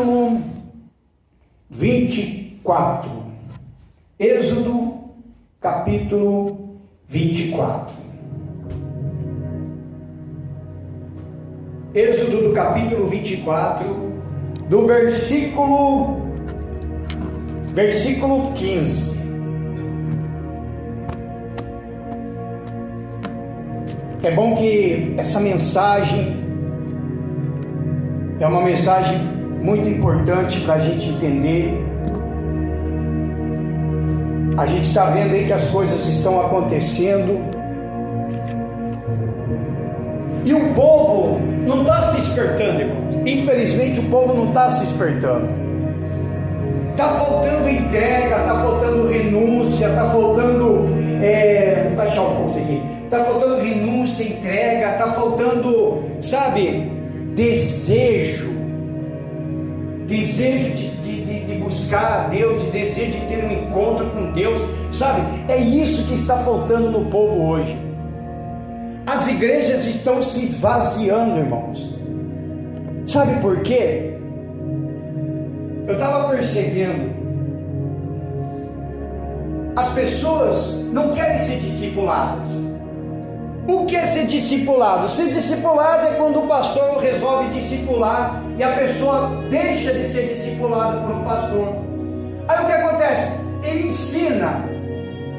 capítulo 24. Êxodo, capítulo 24. Êxodo do capítulo 24, do versículo 15. É bom que essa mensagem é uma mensagem muito importante para a gente entender. A gente está vendo aí que as coisas estão acontecendo e o povo não está se despertando, irmãos. Infelizmente o povo não está se despertando. Está faltando entrega, está faltando renúncia, está faltando vou baixar um pouco isso aqui. Está faltando renúncia, entrega, está faltando, sabe, desejo de buscar a Deus, de desejo de ter um encontro com Deus, sabe? É isso que está faltando no povo hoje. As igrejas estão se esvaziando, irmãos. Sabe por quê? Eu estava percebendo, as pessoas não querem ser discipuladas. O que é ser discipulado? Ser discipulado é quando o pastor resolve discipular e a pessoa deixa de ser discipulada por um pastor. Aí o que acontece? Ele ensina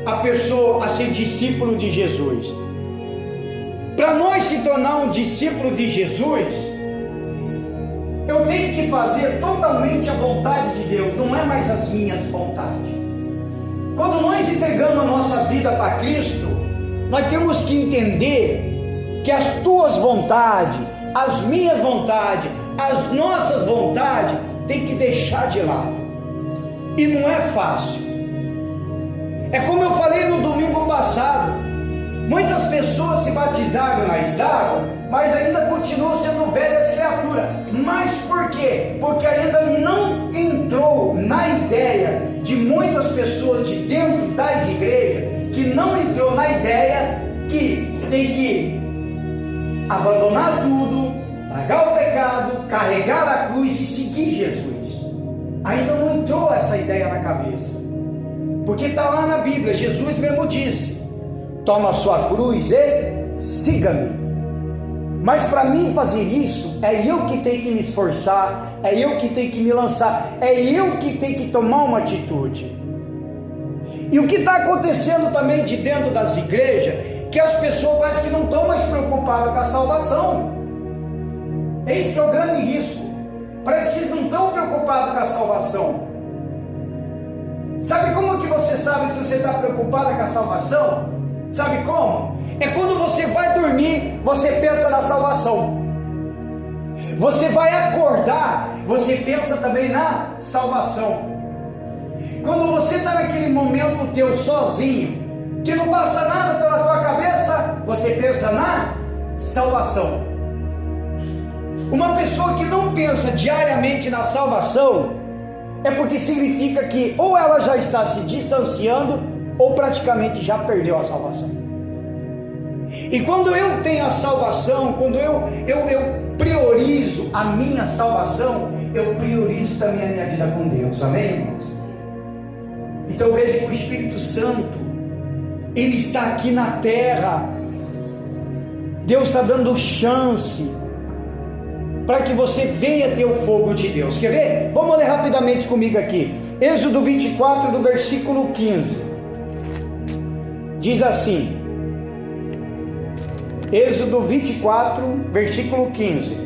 a pessoa a ser discípulo de Jesus. Para nós se tornar um discípulo de Jesus, eu tenho que fazer totalmente a vontade de Deus, não é mais as minhas vontades. Quando nós entregamos a nossa vida para Cristo, nós temos que entender que as tuas vontades, as minhas vontades, as nossas vontades, tem que deixar de lado. E não é fácil. É como eu falei no domingo passado, muitas pessoas se batizaram nas águas, mas ainda continuam sendo velhas criaturas. Mas por quê? Porque ainda não entrou na ideia de muitas pessoas de dentro das igrejas, que não entrou na ideia que tem que abandonar tudo, largar o pecado, carregar a cruz e seguir Jesus. Ainda não entrou essa ideia na cabeça, porque está lá na Bíblia. Jesus mesmo disse: toma a sua cruz e siga-me. Mas para mim fazer isso, é eu que tenho que me esforçar, é eu que tenho que me lançar, é eu que tenho que tomar uma atitude. E o que está acontecendo também de dentro das igrejas, que as pessoas parecem que não estão mais preocupadas com a salvação. Esse que é o grande risco. Parece que eles não estão preocupados com a salvação. Sabe como que você sabe se você está preocupado com a salvação? Sabe como? É quando você vai dormir, você pensa na salvação. Você vai acordar, você pensa também na salvação. Quando você está naquele momento teu sozinho, que não passa nada pela tua cabeça, você pensa na salvação. Uma pessoa que não pensa diariamente na salvação, é porque significa que ou ela já está se distanciando, ou praticamente já perdeu a salvação. E quando eu tenho a salvação, quando eu priorizo a minha salvação, eu priorizo também a minha vida com Deus. Amém, irmãos? Então eu vejo que o Espírito Santo, Ele está aqui na terra. Deus está dando chance para que você venha ter o fogo de Deus. Quer ver? Vamos ler rapidamente comigo aqui. Êxodo 24, do versículo 15. Diz assim. Êxodo 24, versículo 15.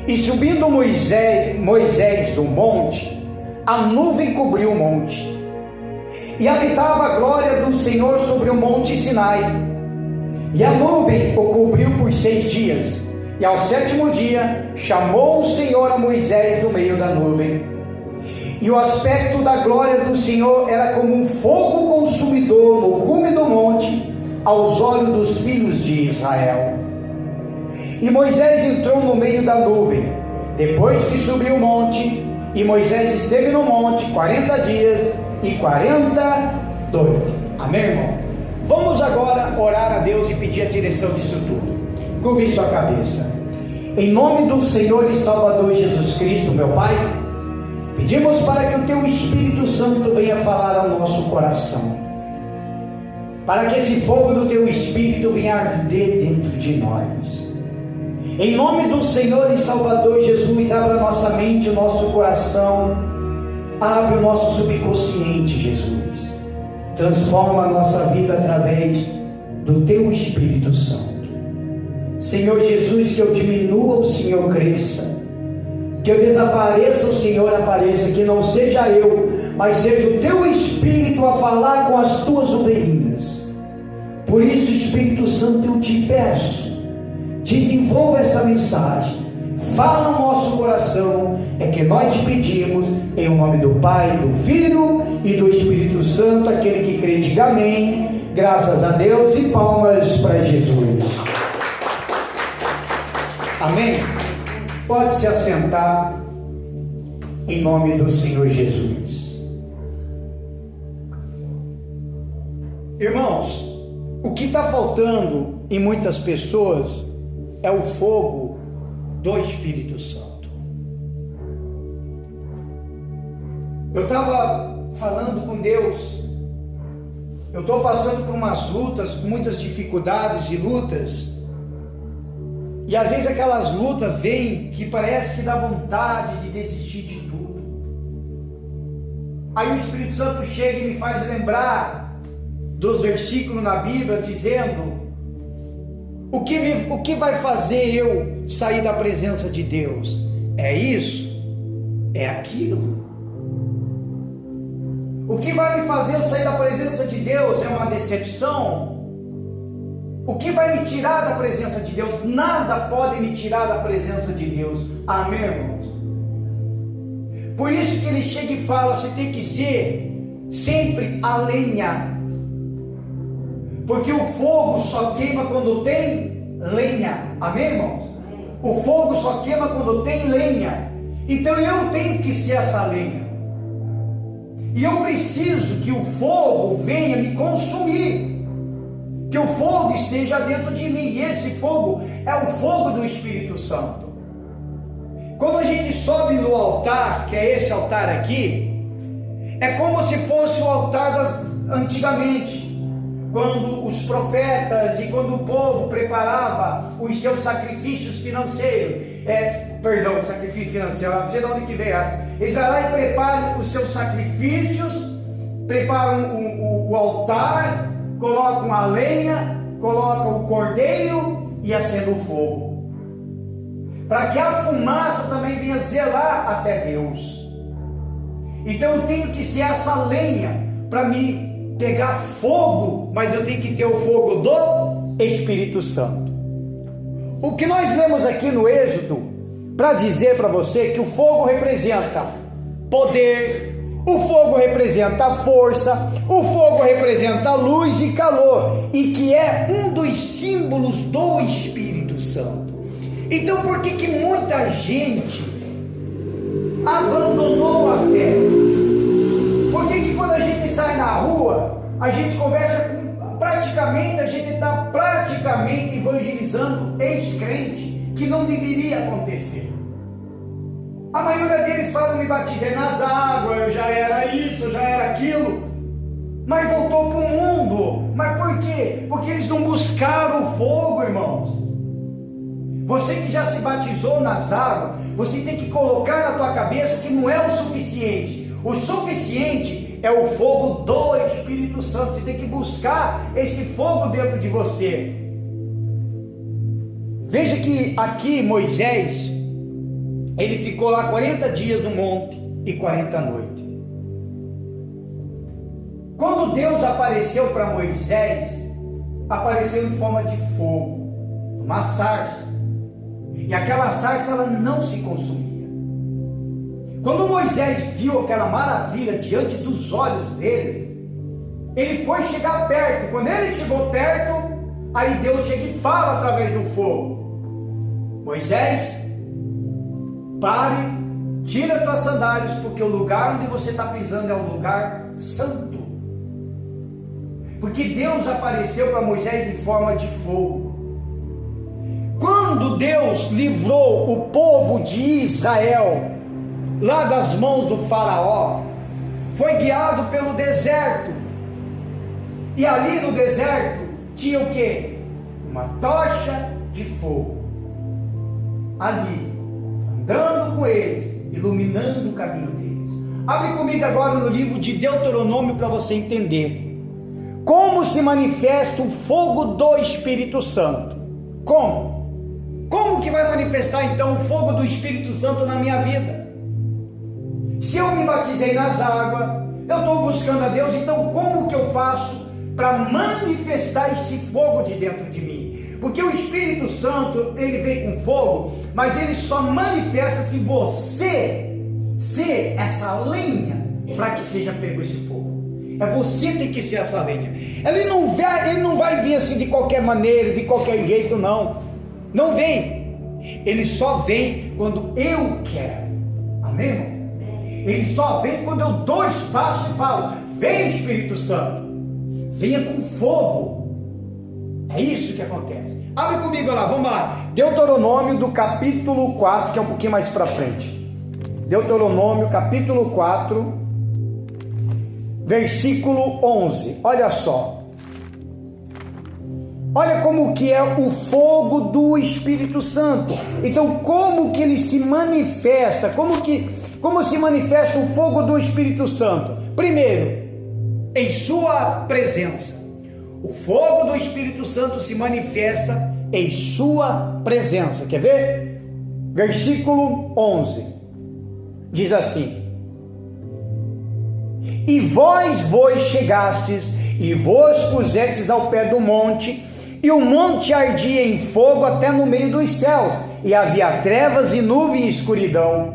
E subindo Moisés do monte, a nuvem cobriu o monte, e habitava a glória do Senhor sobre o monte Sinai, e a nuvem o cobriu por 6 dias, e ao 7º dia chamou o Senhor a Moisés do meio da nuvem, e o aspecto da glória do Senhor era como um fogo consumidor no cume do monte, aos olhos dos filhos de Israel. E Moisés entrou no meio da nuvem, depois que subiu o monte, e Moisés esteve no monte 40 dias e 40 noites. Amém, irmão? Vamos agora orar a Deus e pedir a direção disso tudo. Curve sua cabeça. Em nome do Senhor e Salvador Jesus Cristo, meu Pai, pedimos para que o Teu Espírito Santo venha falar ao nosso coração, para que esse fogo do Teu Espírito venha arder dentro de nós. Em nome do Senhor e Salvador Jesus, abra nossa mente, o nosso coração, abre o nosso subconsciente, Jesus. Transforma a nossa vida através do Teu Espírito Santo. Senhor Jesus, que eu diminua, o Senhor cresça. Que eu desapareça, o Senhor apareça. Que não seja eu, mas seja o Teu Espírito a falar com as Tuas ovelhinhas. Por isso, Espírito Santo, eu te peço, desenvolva esta mensagem, fala no nosso coração. É que nós te pedimos, em nome do Pai, do Filho e do Espírito Santo. Aquele que crê, diga amém. Graças a Deus e palmas para Jesus. Amém? Pode se assentar, em nome do Senhor Jesus. Irmãos, o que está faltando em muitas pessoas é o fogo do Espírito Santo. Eu estava falando com Deus, eu estou passando por umas lutas, muitas dificuldades e lutas, e às vezes aquelas lutas vêm que parece que dá vontade de desistir de tudo. Aí o Espírito Santo chega e me faz lembrar dos versículos na Bíblia dizendo: o que vai fazer eu sair da presença de Deus? É isso? É aquilo? O que vai me fazer eu sair da presença de Deus? É uma decepção? O que vai me tirar da presença de Deus? Nada pode me tirar da presença de Deus. Amém, irmãos? Por isso que ele chega e fala: você tem que ser sempre a lenha, porque o fogo só queima quando tem lenha. Amém, irmãos? O fogo só queima quando tem lenha. Então eu tenho que ser essa lenha, e eu preciso que o fogo venha me consumir, que o fogo esteja dentro de mim. E esse fogo é o fogo do Espírito Santo. Quando a gente sobe no altar, que é esse altar aqui, é como se fosse o altar antigamente, quando os profetas e quando o povo preparava os seus sacrifícios financeiros, sacrifício financeiro, não sei de onde que veio essa. Eles vão lá e preparam os seus sacrifícios, preparam o altar, colocam a lenha, colocam o cordeiro e acendem o fogo, para que a fumaça também venha zelar até Deus. Então eu tenho que ser essa lenha para me pegar fogo, mas eu tenho que ter o fogo do Espírito Santo. O que nós lemos aqui no Êxodo, para dizer para você que o fogo representa poder, o fogo representa força, o fogo representa luz e calor, e que é um dos símbolos do Espírito Santo. Então por que muita gente abandonou a fé? Por que quando a gente sai na rua, a gente conversa com, praticamente, a gente está praticamente evangelizando ex-crente, que não deveria acontecer? A maioria deles fala: me batizei nas águas, eu já era isso, eu já era aquilo, mas voltou para o mundo. Mas por quê? Porque eles não buscaram o fogo, irmãos. Você que já se batizou nas águas, você tem que colocar na tua cabeça que não é o suficiente. O suficiente é o fogo do Espírito Santo. Você tem que buscar esse fogo dentro de você. Veja que aqui Moisés, ele ficou lá 40 dias no monte e 40 noites. Quando Deus apareceu para Moisés, apareceu em forma de fogo, uma sarça. E aquela sarça, ela não se consumia. Quando Moisés viu aquela maravilha diante dos olhos dele, ele foi chegar perto. Quando ele chegou perto, aí Deus chega e fala através do fogo: Moisés, pare, tira tuas sandálias, porque o lugar onde você está pisando é um lugar santo. Porque Deus apareceu para Moisés em forma de fogo. Quando quando Deus livrou o povo de Israel lá das mãos do faraó, foi guiado pelo deserto, e ali no deserto tinha o que? Uma tocha de fogo, ali, andando com eles, iluminando o caminho deles. Abre comigo agora no livro de Deuteronômio para você entender como se manifesta o fogo do Espírito Santo. Como que vai manifestar então o fogo do Espírito Santo na minha vida? Se eu me batizei nas águas, eu estou buscando a Deus, então como que eu faço para manifestar esse fogo de dentro de mim? Porque o Espírito Santo, ele vem com fogo, mas ele só manifesta se você ser essa lenha para que seja pego esse fogo. É você que tem que ser essa lenha. Ele não vai vir assim de qualquer maneira, de qualquer jeito, não. Não vem. Ele só vem quando eu quero. Amém, irmão? Ele só vem quando eu dou espaço e falo: vem, Espírito Santo, venha com fogo. É isso que acontece. Abre comigo lá, vamos lá. Deuteronômio do capítulo 4, que é um pouquinho mais para frente. Deuteronômio capítulo 4, versículo 11. Olha só. Olha como que é o fogo do Espírito Santo. Então, como que ele se manifesta? Como se manifesta o fogo do Espírito Santo? Primeiro, em sua presença. O fogo do Espírito Santo se manifesta em sua presença. Quer ver? Versículo 11. Diz assim: e vós chegastes e vos pusestes ao pé do monte, e o monte ardia em fogo até no meio dos céus, e havia trevas e nuvem e escuridão.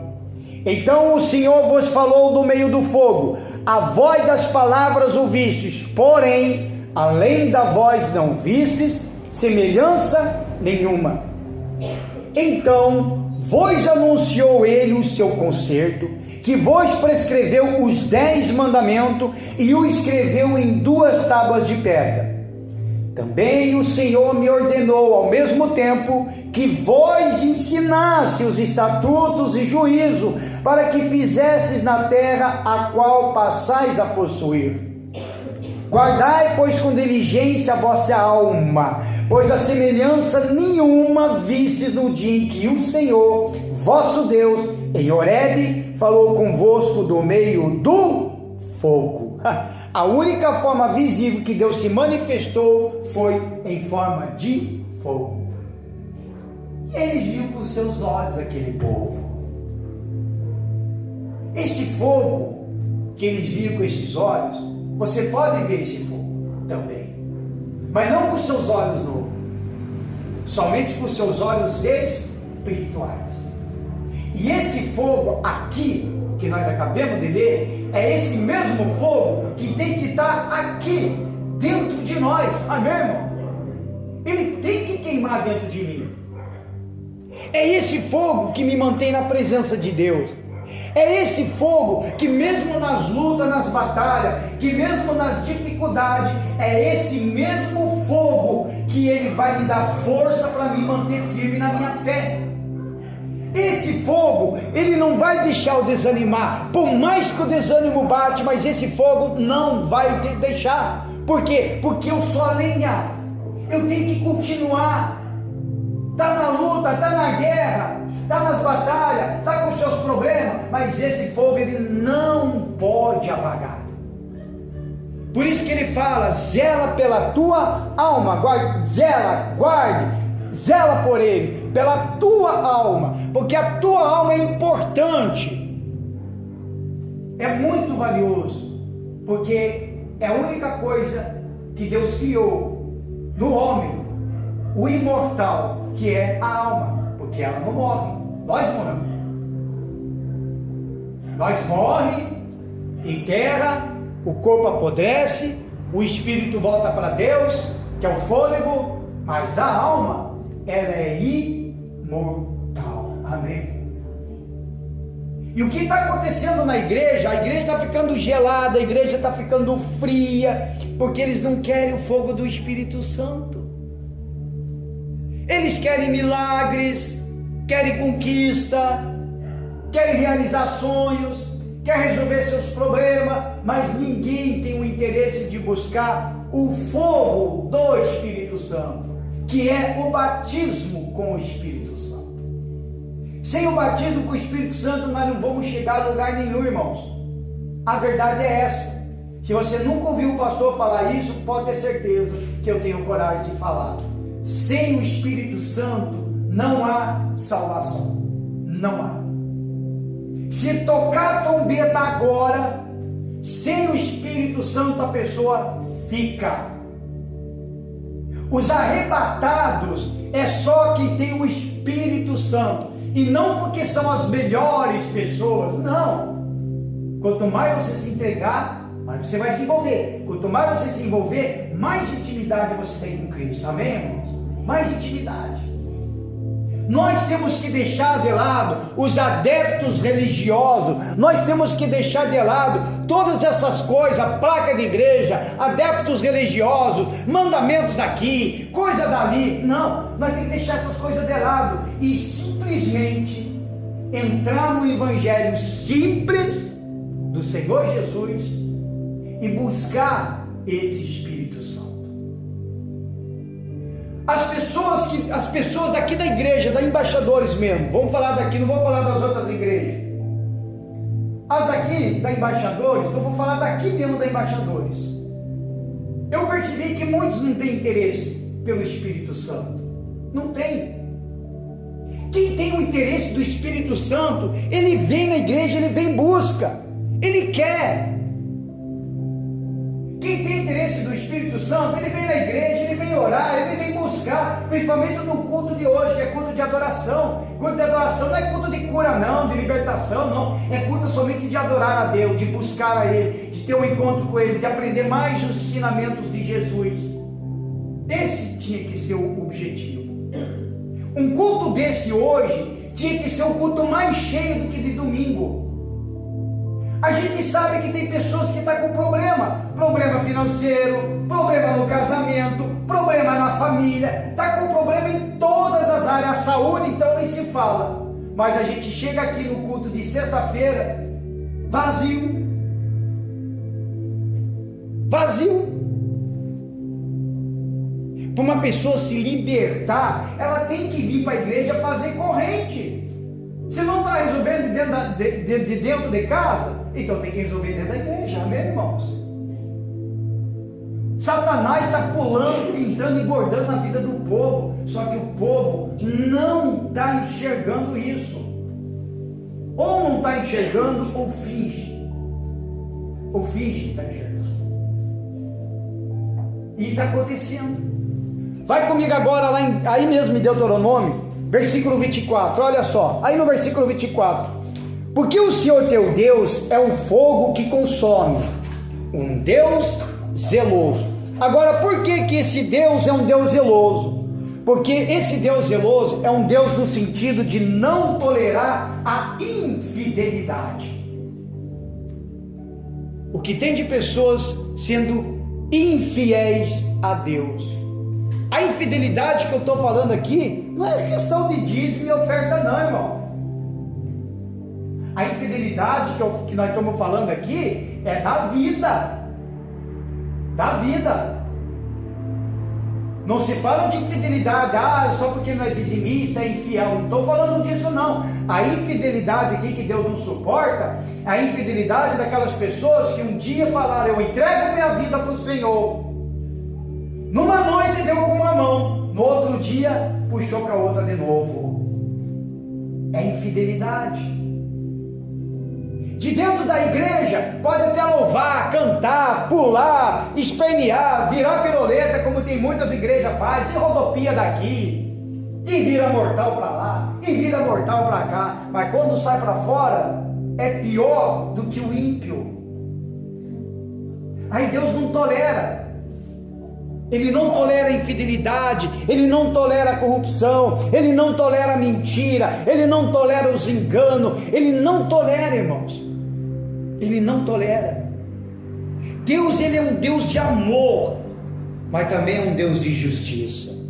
Então o Senhor vos falou do meio do fogo, a voz das palavras ouvistes, porém, além da voz não vistes semelhança nenhuma. Então vos anunciou ele o seu concerto, que vos prescreveu os 10 mandamentos e o escreveu em 2 tábuas de pedra. Também o Senhor me ordenou ao mesmo tempo que vos ensinasse os estatutos e juízo, para que fizesses na terra a qual passais a possuir. Guardai, pois, com diligência a vossa alma, pois a semelhança nenhuma vistes no dia em que o Senhor, vosso Deus, em Horebe, falou convosco do meio do fogo. A única forma visível que Deus se manifestou foi em forma de fogo. E eles viram com seus olhos aquele povo. Esse fogo que eles viram com esses olhos, você pode ver esse fogo também, mas não com seus olhos nu, somente com seus olhos espirituais. E esse fogo aqui, que nós acabamos de ler, é esse mesmo fogo que tem que estar aqui, dentro de nós, amém, irmão? Ele tem que queimar dentro de mim. É esse fogo que me mantém na presença de Deus. É esse fogo que mesmo nas lutas, nas batalhas, que mesmo nas dificuldades, é esse mesmo fogo que ele vai me dar força para me manter firme na minha fé. Esse fogo, ele não vai deixar eu desanimar, por mais que o desânimo bate, mas esse fogo não vai deixar. Por quê? Porque eu sou a lenha, eu tenho que continuar. Está na luta, está na guerra, está nas batalhas, está com seus problemas, mas esse fogo ele não pode apagar. Por isso que ele fala: zela pela tua alma, zela por ele, pela tua alma, porque a tua alma é importante, é muito valioso, porque é a única coisa que Deus criou no homem, o imortal, que é a alma, porque ela não morre. Nós morremos, nós morremos, enterra, o corpo apodrece, o espírito volta para Deus, que é o fôlego, mas a alma, ela é imortal. Amém? E o que está acontecendo na igreja? A igreja está ficando gelada, a igreja está ficando fria, porque eles não querem o fogo do Espírito Santo. Eles querem milagres, querem conquista, querem realizar sonhos, querem resolver seus problemas, mas ninguém tem o interesse de buscar o fogo do Espírito Santo, que é o batismo com o Espírito Santo. Sem o batismo com o Espírito Santo, nós não vamos chegar a lugar nenhum, irmãos. A verdade é essa. Se você nunca ouviu o pastor falar isso, pode ter certeza que eu tenho coragem de falar. Sem o Espírito Santo, não há salvação. Não há. Se tocar a trombeta agora, sem o Espírito Santo, a pessoa fica. Os arrebatados é só quem tem o Espírito Santo. E não porque são as melhores pessoas, não. Quanto mais você se entregar, mais você vai se envolver. Quanto mais você se envolver, mais intimidade você tem com Cristo. Amém, irmãos? Mais intimidade. Nós temos que deixar de lado os adeptos religiosos, nós temos que deixar de lado todas essas coisas, placa de igreja, adeptos religiosos, mandamentos daqui, coisa dali. Não, nós temos que deixar essas coisas de lado e simplesmente entrar no evangelho simples do Senhor Jesus e buscar esse Espírito Santo. As pessoas daqui da igreja, da Embaixadores mesmo, vamos falar daqui, não vou falar das outras igrejas. As aqui da Embaixadores, eu vou falar daqui mesmo da Embaixadores. Eu percebi que muitos não têm interesse pelo Espírito Santo. Não tem. Quem tem o interesse do Espírito Santo, ele vem na igreja, ele vem em busca, ele quer. Quem tem interesse do Espírito Santo, ele vem na igreja, ele vem orar, ele vem buscar, principalmente no culto de hoje, que é culto de adoração. Culto de adoração não é culto de cura não, de libertação não, é culto somente de adorar a Deus, de buscar a Ele, de ter um encontro com Ele, de aprender mais os ensinamentos de Jesus. Esse tinha que ser o objetivo. Um culto desse hoje tinha que ser um culto mais cheio do que de domingo. A gente sabe que tem pessoas que estão com problema financeiro, problema no casamento, problema na família, está com problema em todas as áreas. A saúde então nem se fala, mas a gente chega aqui no culto de sexta-feira vazio. Para uma pessoa se libertar, ela tem que vir para a igreja fazer corrente. Se não está resolvendo de dentro de casa, então tem que resolver dentro da igreja, amém, irmãos? Satanás está pulando, pintando e bordando na vida do povo, só que o povo não está enxergando isso. Ou não está enxergando, ou finge. Ou finge que está enxergando. E está acontecendo. Vai comigo agora lá aí mesmo em Deuteronômio, versículo 24, olha só, aí no versículo 24, porque o Senhor teu Deus é um fogo que consome, um Deus zeloso. Agora, por que esse Deus é um Deus zeloso? Porque esse Deus zeloso é um Deus no sentido de não tolerar a infidelidade. O que tem de pessoas sendo infiéis a Deus. A infidelidade que eu estou falando aqui não é questão de dízimo e oferta não, irmão. A infidelidade que nós estamos falando aqui é da vida. Da vida. Não se fala de infidelidade, só porque não é dizimista, é infiel. Não estou falando disso não. A infidelidade aqui que Deus não suporta, a infidelidade daquelas pessoas que um dia falaram, eu entrego minha vida para o Senhor. Numa noite deu com uma mão, no outro dia puxou com a outra de novo. É infidelidade. De dentro da igreja pode até louvar, cantar, pular, espernear, virar piroleta, como tem muitas igrejas fazem, e rodopia daqui, e vira mortal para lá, e vira mortal para cá, mas quando sai para fora é pior do que o ímpio. Aí Deus não tolera. Ele não tolera a infidelidade, Ele não tolera a corrupção, Ele não tolera a mentira, Ele não tolera os enganos, Ele não tolera, irmãos. Ele não tolera. Deus, Ele é um Deus de amor, mas também é um Deus de justiça.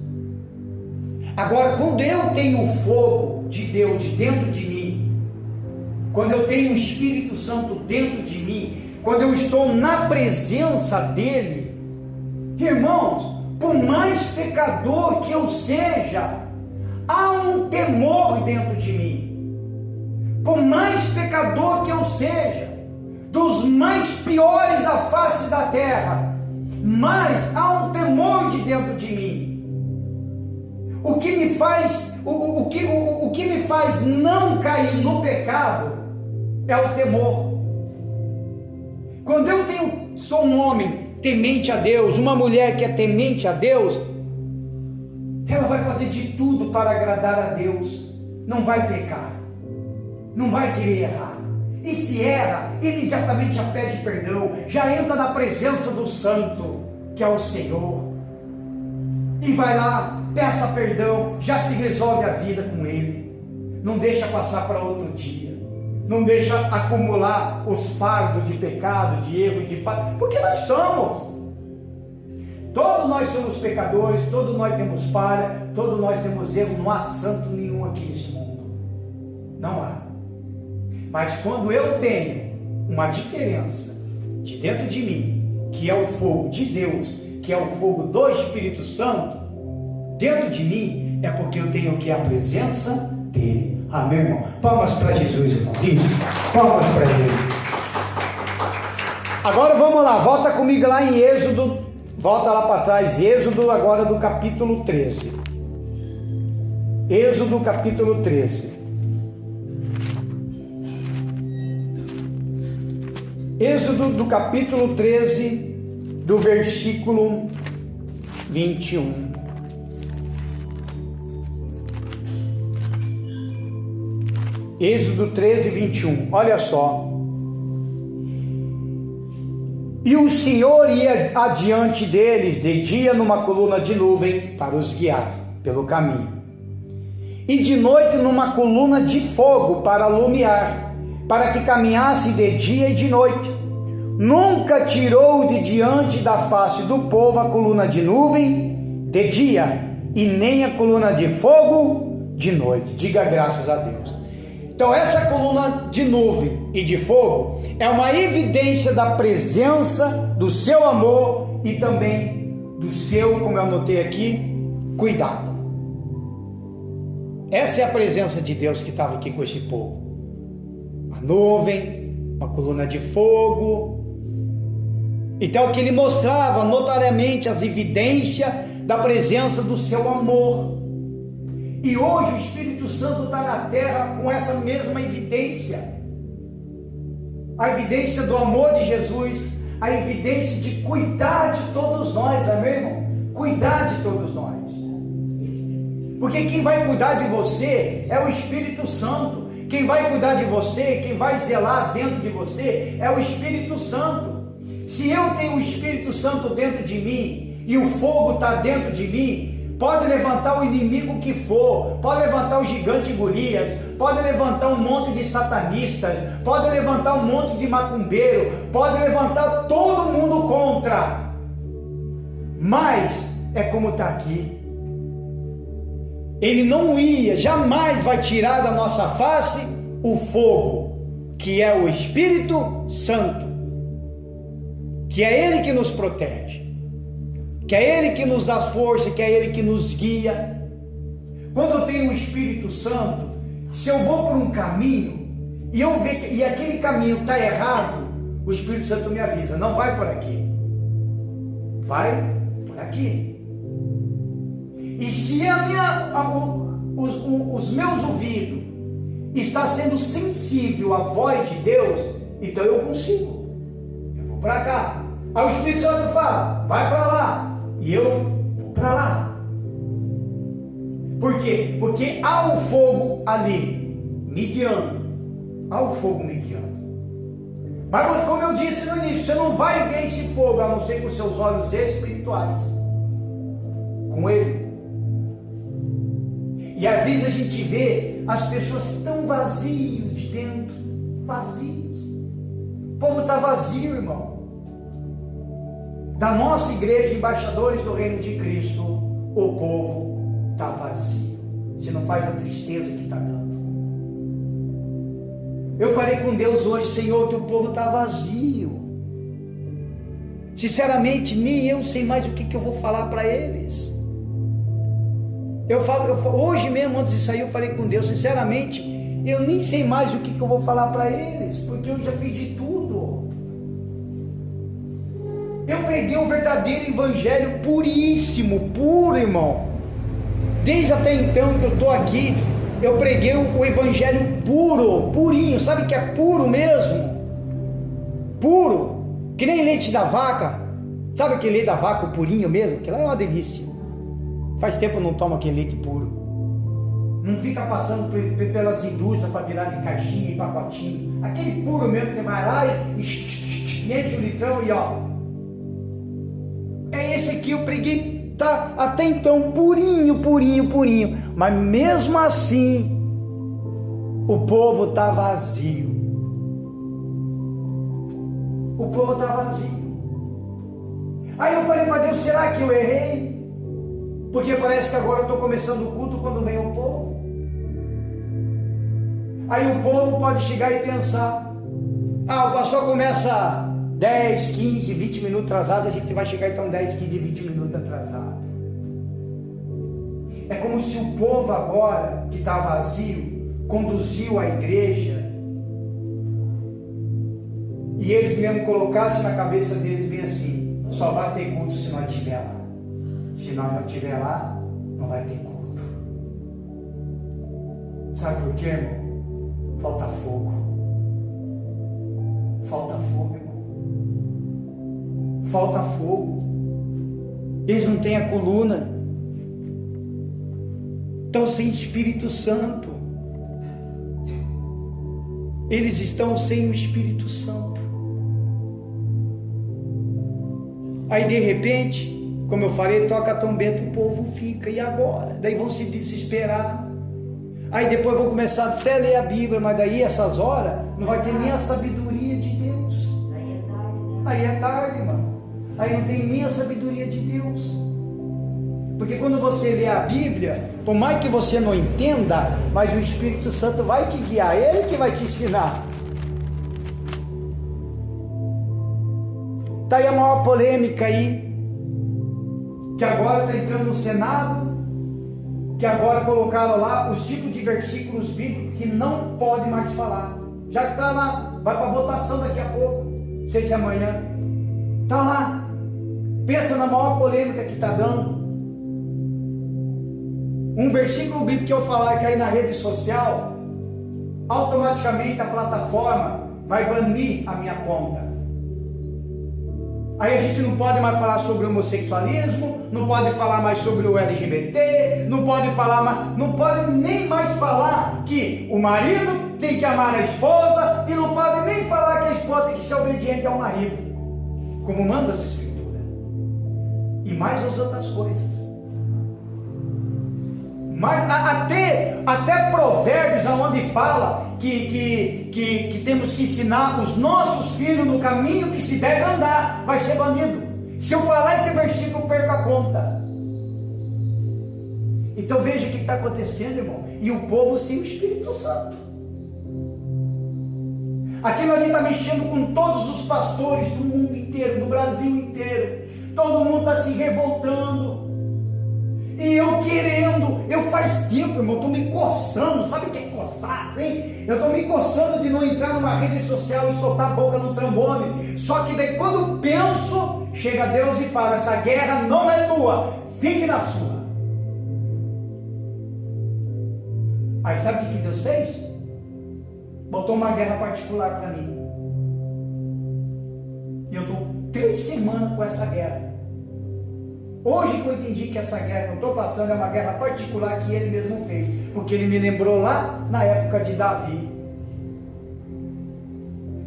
Agora, quando eu tenho o fogo de Deus dentro de mim, quando eu tenho o Espírito Santo dentro de mim, quando eu estou na presença dele, irmãos, por mais pecador que eu seja, há um temor dentro de mim. Por mais pecador que eu seja, dos mais piores da face da terra, mas há um temor de dentro de mim. O que me faz não cair no pecado é o temor. Quando eu sou um homem temente a Deus, uma mulher que é temente a Deus, ela vai fazer de tudo para agradar a Deus, não vai pecar, não vai querer errar. E se erra, imediatamente já pede perdão, já entra na presença do Santo, que é o Senhor, e vai lá, peça perdão, já se resolve a vida com Ele, não deixa passar para outro dia, não deixa acumular os fardos de pecado, de erro e de falha, porque nós somos. Todos nós somos pecadores, todos nós temos falha, todos nós temos erro, não há santo nenhum aqui nesse mundo. Não há. Mas quando eu tenho uma diferença de dentro de mim, que é o fogo de Deus, que é o fogo do Espírito Santo, dentro de mim, é porque eu tenho que a presença dele. Amém, irmão? Palmas para Jesus, irmãozinho. Palmas para ele. Agora vamos lá, volta comigo lá em Êxodo, volta lá para trás, Êxodo agora do capítulo 13. Êxodo capítulo 13. Êxodo do capítulo 13, do versículo 21. Êxodo 13, 21, olha só. E o Senhor ia adiante deles de dia numa coluna de nuvem para os guiar pelo caminho, e de noite numa coluna de fogo para alumiar, para que caminhasse de dia e de noite. Nunca tirou de diante da face do povo a coluna de nuvem de dia, e nem a coluna de fogo de noite. Diga graças a Deus. Então essa coluna de nuvem e de fogo é uma evidência da presença do seu amor e também do seu, como eu anotei aqui, cuidado. Essa é a presença de Deus que estava aqui com esse povo. Uma nuvem, uma coluna de fogo. Então que ele mostrava notariamente as evidências da presença do seu amor. E hoje o Espírito Santo está na terra com essa mesma evidência. A evidência do amor de Jesus, a evidência de cuidar de todos nós, amém, irmão? Cuidar de todos nós. Porque quem vai cuidar de você é o Espírito Santo. Quem vai cuidar de você, quem vai zelar dentro de você é o Espírito Santo. Se eu tenho o Espírito Santo dentro de mim e o fogo está dentro de mim, pode levantar o inimigo que for, pode levantar o gigante Golias, pode levantar um monte de satanistas, pode levantar um monte de macumbeiro, pode levantar todo mundo contra, mas é como está aqui. Ele não ia, jamais vai tirar da nossa face o fogo, que é o Espírito Santo, que é Ele que nos protege, que é Ele que nos dá força, que é Ele que nos guia. Quando eu tenho o Espírito Santo, se eu vou por um caminho e eu ver que aquele caminho está errado, o Espírito Santo me avisa, não vai por aqui, vai por aqui. E se os meus ouvidos está sendo sensível à voz de Deus, então eu consigo, eu vou para cá. Aí o Espírito Santo fala, vai para lá, e eu vou para lá. Por quê? Porque há o fogo ali, me guiando, há o fogo me guiando. Mas como eu disse no início, você não vai ver esse fogo, a não ser com seus olhos espirituais, com Ele. E às vezes a gente vê as pessoas tão vazios de dentro, vazios. O povo está vazio, irmão. Da nossa igreja, embaixadores do reino de Cristo, o povo está vazio. Você não faz a tristeza que está dando. Eu falei com Deus hoje, Senhor, teu povo está vazio. Sinceramente, nem eu sei mais o que eu vou falar para eles. Hoje mesmo, antes de sair, eu falei com Deus, sinceramente, eu nem sei mais o que eu vou falar para eles, porque eu já fiz de tudo. Eu preguei o verdadeiro evangelho puríssimo, puro, irmão. Desde até então que eu estou aqui, eu preguei o evangelho puro, purinho. Sabe o que é puro mesmo? Puro, que nem leite da vaca. Sabe aquele leite da vaca, o purinho mesmo? Que lá é uma delícia. Faz tempo eu não tomo aquele leite puro. Não fica passando pelas indústrias para virar de caixinha e pacotinho. Aquele puro mesmo que você vai lá e enche o litrão e ó. É esse aqui eu preguei, tá? Até então, purinho, purinho, purinho. Mas mesmo assim, o povo está vazio. O povo está vazio. Aí eu falei para Deus, será que eu errei? Porque parece que agora eu estou começando o culto quando vem o povo. Aí o povo pode chegar e pensar, o pastor começa 10, 15, 20 minutos atrasado, a gente vai chegar então 10, 15, 20 minutos atrasado. É como se o povo agora, que está vazio, conduziu a igreja, e eles mesmo colocassem na cabeça deles bem assim, só vai ter culto se nós estiver lá. Se nós não estiver lá, não vai ter culto. Sabe por quê, irmão? Falta fogo. Falta fogo, irmão. Falta fogo. Eles não têm a coluna. Estão sem Espírito Santo. Eles estão sem o Espírito Santo. Aí de repente, como eu falei, toca a trombeta, o povo fica, e agora? Daí vão se desesperar. Aí depois vão começar até a ler a Bíblia, mas daí essas horas não vai ter nem a sabedoria de Deus. Aí é tarde, mano. Aí não tem nem a sabedoria de Deus. Porque quando você lê a Bíblia, por mais que você não entenda, mas o Espírito Santo vai te guiar, Ele que vai te ensinar. Está aí a maior polêmica aí, que agora está entrando no Senado, que agora colocaram lá os tipos de versículos bíblicos que não pode mais falar. Já que está lá, vai para votação daqui a pouco, não sei se é amanhã. Está lá. Pensa na maior polêmica que está dando. Um versículo bíblico que eu falar que aí na rede social, automaticamente a plataforma vai banir a minha conta. Aí a gente não pode mais falar sobre homossexualismo, não pode falar mais sobre o LGBT, não pode falar mais, não pode nem mais falar que o marido tem que amar a esposa, e não pode nem falar que a esposa tem que ser obediente ao marido, como manda as escrituras, e mais as outras coisas. Mas até provérbios onde fala que temos que ensinar os nossos filhos no caminho que se deve andar, vai ser banido. Se eu falar esse versículo, eu perco a conta. Então veja o que está acontecendo, irmão. E o povo sem o Espírito Santo. Aquilo ali está mexendo com todos os pastores do mundo inteiro, do Brasil inteiro. Todo mundo está se revoltando. E eu querendo, eu faz tempo, irmão, estou me coçando, sabe o que é coçar, assim? Eu estou me coçando de não entrar numa rede social e soltar a boca no trombone. Só que daí quando penso, chega Deus e fala, essa guerra não é tua, fique na sua. Aí sabe o que Deus fez? Botou uma guerra particular para mim. E eu estou 3 semanas com essa guerra. Hoje que eu entendi que essa guerra que eu estou passando é uma guerra particular que ele mesmo fez, porque ele me lembrou lá na época de Davi.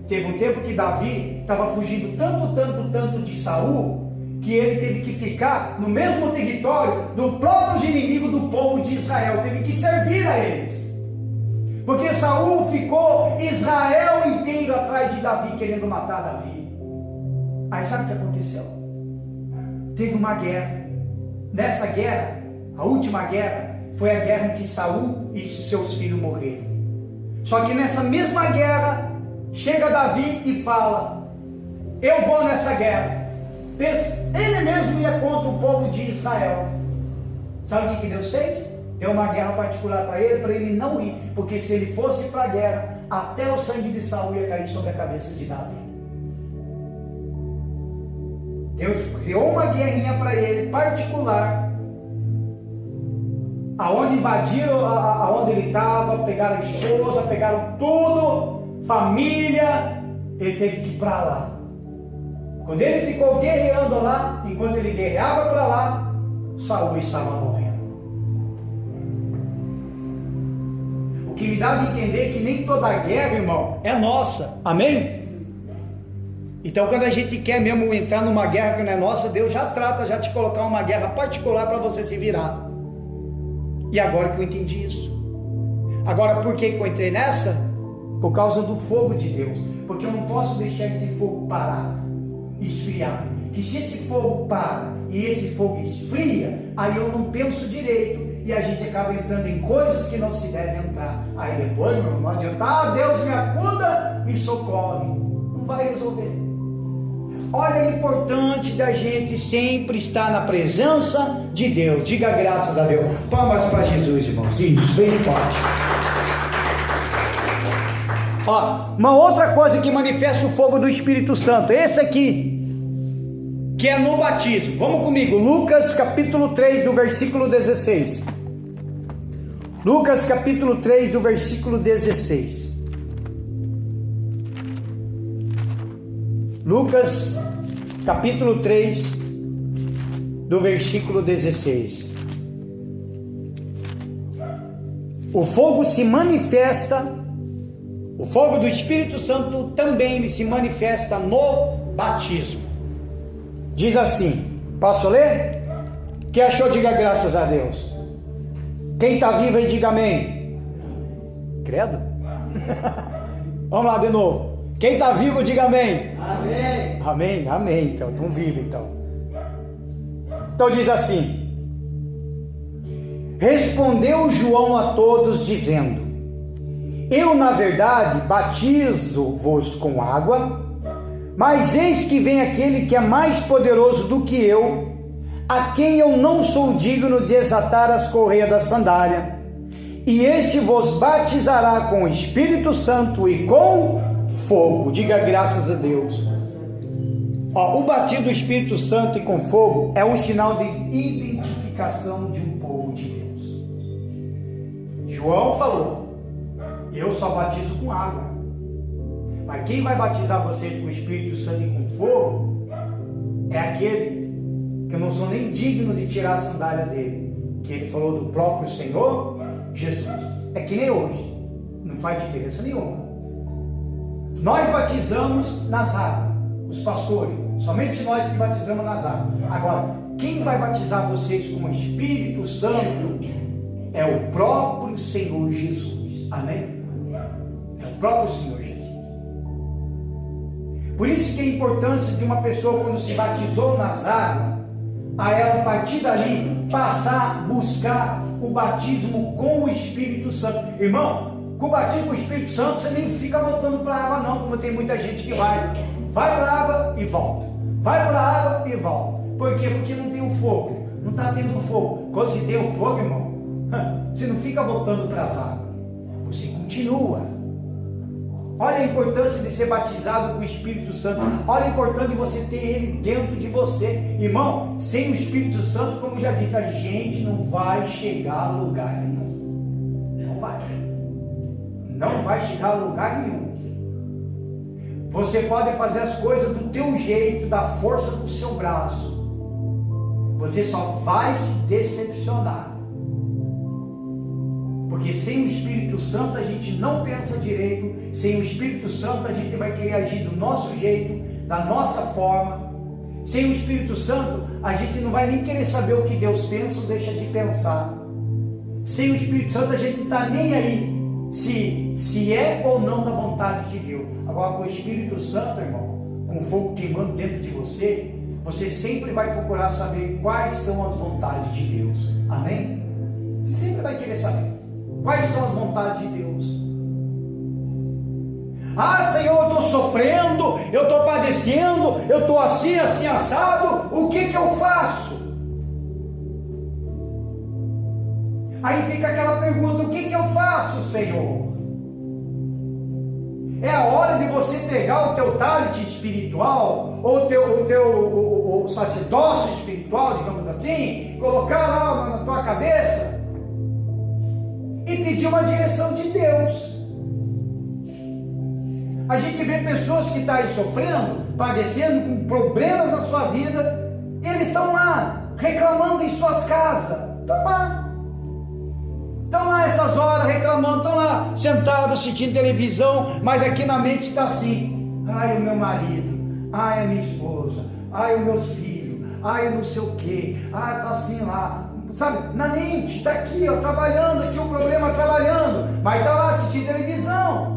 Teve um tempo que Davi estava fugindo tanto de Saul, que ele teve que ficar no mesmo território do próprio inimigo do povo de Israel, teve que servir a eles, porque Saul ficou Israel inteiro atrás de Davi, querendo matar Davi. Aí sabe o que aconteceu? Teve uma guerra. Nessa guerra, A última guerra foi a guerra em que Saul e seus filhos morreram. Só que nessa mesma guerra, chega Davi e fala: eu vou nessa guerra. Pensa, ele mesmo ia contra o povo de Israel. Sabe o que Deus fez? Deu uma guerra particular para ele não ir, porque se ele fosse para a guerra, até o sangue de Saul ia cair sobre a cabeça de Davi. Deus criou uma guerrinha para ele particular, aonde invadiram aonde ele estava, pegaram a esposa, pegaram tudo, família. Ele teve que ir para lá. Quando ele ficou guerreando lá, enquanto ele guerreava para lá, Saul estava morrendo. O que me dá a entender que nem toda guerra, irmão, é nossa. Amém? Então, quando a gente quer mesmo entrar numa guerra que não é nossa, Deus já trata, já te colocar uma guerra particular para você se virar. E agora que eu entendi isso. Agora, por que eu entrei nessa? Por causa do fogo de Deus. Porque eu não posso deixar esse fogo parar, esfriar. Que se esse fogo para e esse fogo esfria, aí eu não penso direito e a gente acaba entrando em coisas que não se deve entrar. Aí depois, meu irmão, não adianta, Deus me acuda, me socorre. Não vai resolver. Olha, é importante da gente sempre estar na presença de Deus. Diga graças a Deus. Palmas para Jesus, irmãos. Isso, bem forte. Ó, uma outra coisa que manifesta o fogo do Espírito Santo, esse aqui, que é no batismo. Vamos comigo, Lucas capítulo 3, do versículo 16. Lucas capítulo 3, do versículo 16. Lucas capítulo 3, do versículo 16. O fogo se manifesta, o fogo do Espírito Santo também ele se manifesta no batismo. Diz assim, posso ler? Quem achou, diga graças a Deus. Quem está vivo aí, diga amém. Credo? Vamos lá de novo. Quem está vivo, diga amém. Amém. Amém, amém. Então, estão vivos então. Então diz assim: respondeu João a todos, dizendo: eu, na verdade, batizo-vos com água, mas eis que vem aquele que é mais poderoso do que eu, a quem eu não sou digno de desatar as correias da sandália, e este vos batizará com o Espírito Santo e com fogo. Diga graças a Deus. Ó, o batismo do Espírito Santo e com fogo é um sinal de identificação de um povo de Deus. João falou: eu só batizo com água, mas quem vai batizar vocês com o Espírito Santo e com fogo é aquele que eu não sou nem digno de tirar a sandália dele, que ele falou do próprio Senhor Jesus. É que nem hoje, não faz diferença nenhuma. Nós batizamos nas águas, os pastores, somente nós que batizamos nas águas. Agora, quem vai batizar vocês com o Espírito Santo é o próprio Senhor Jesus. Amém? É o próprio Senhor Jesus. Por isso que a importância de uma pessoa, quando se batizou nas águas, a ela, a partir dali, passar a buscar o batismo com o Espírito Santo. Irmão, com o batismo com o Espírito Santo, você nem fica voltando para a água não, como tem muita gente que vai para a água e volta, vai para a água e volta. Por quê? Porque não tem o fogo, não está tendo fogo. Quando se tem o fogo, irmão, você não fica voltando para as águas, você continua. Olha a importância de ser batizado com o Espírito Santo. Olha a importância de você ter ele dentro de você. Irmão, sem o Espírito Santo, como já disse, a gente não vai chegar a lugar nenhum. Não vai. Não vai chegar a lugar nenhum. Você pode fazer as coisas do teu jeito, da força do seu braço. Você só vai se decepcionar. Porque sem o Espírito Santo a gente não pensa direito. Sem o Espírito Santo a gente vai querer agir do nosso jeito, da nossa forma. Sem o Espírito Santo a gente não vai nem querer saber o que Deus pensa ou deixa de pensar. Sem o Espírito Santo a gente não está nem aí se é ou não da vontade de Deus. Agora com o Espírito Santo, irmão, com fogo queimando dentro de você, você sempre vai procurar saber quais são as vontades de Deus. Amém? Você sempre vai querer saber quais são as vontades de Deus. Ah, Senhor, eu estou sofrendo, eu estou padecendo, eu estou assim, assim, assado, o que eu faço? Aí fica aquela pergunta, o que eu faço, Senhor? É a hora de você pegar o teu talento espiritual, ou o sacerdócio espiritual, digamos assim, colocar lá na tua cabeça e pedir uma direção de Deus. A gente vê pessoas que estão aí sofrendo, padecendo, com problemas na sua vida, eles estão lá, reclamando em suas casas, estão lá essas horas reclamando, estão lá sentados assistindo televisão, mas aqui na mente está assim, ai o meu marido, ai a minha esposa, ai os meus filhos, ai não sei o que, ai está assim lá, sabe, na mente, está aqui, ó, trabalhando aqui o problema, trabalhando, mas está lá assistindo televisão.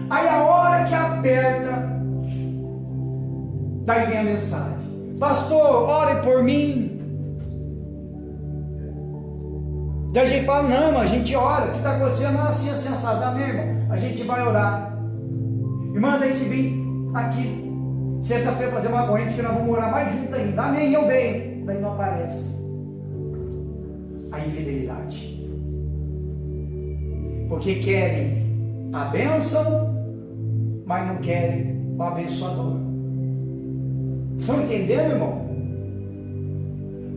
Aí a hora que aperta, daí vem a mensagem, pastor, ore por mim. Daí a gente fala, não, a gente ora, o que está acontecendo? Não, assim, assim, assado, tá mesmo? A gente vai orar. Irmã, daí se vem aqui, sexta-feira fazer uma corrente que nós vamos orar mais junto ainda. Amém, eu venho. Daí não aparece. A infidelidade. Porque querem a bênção, mas não querem o abençoador. Estão entendendo, irmão?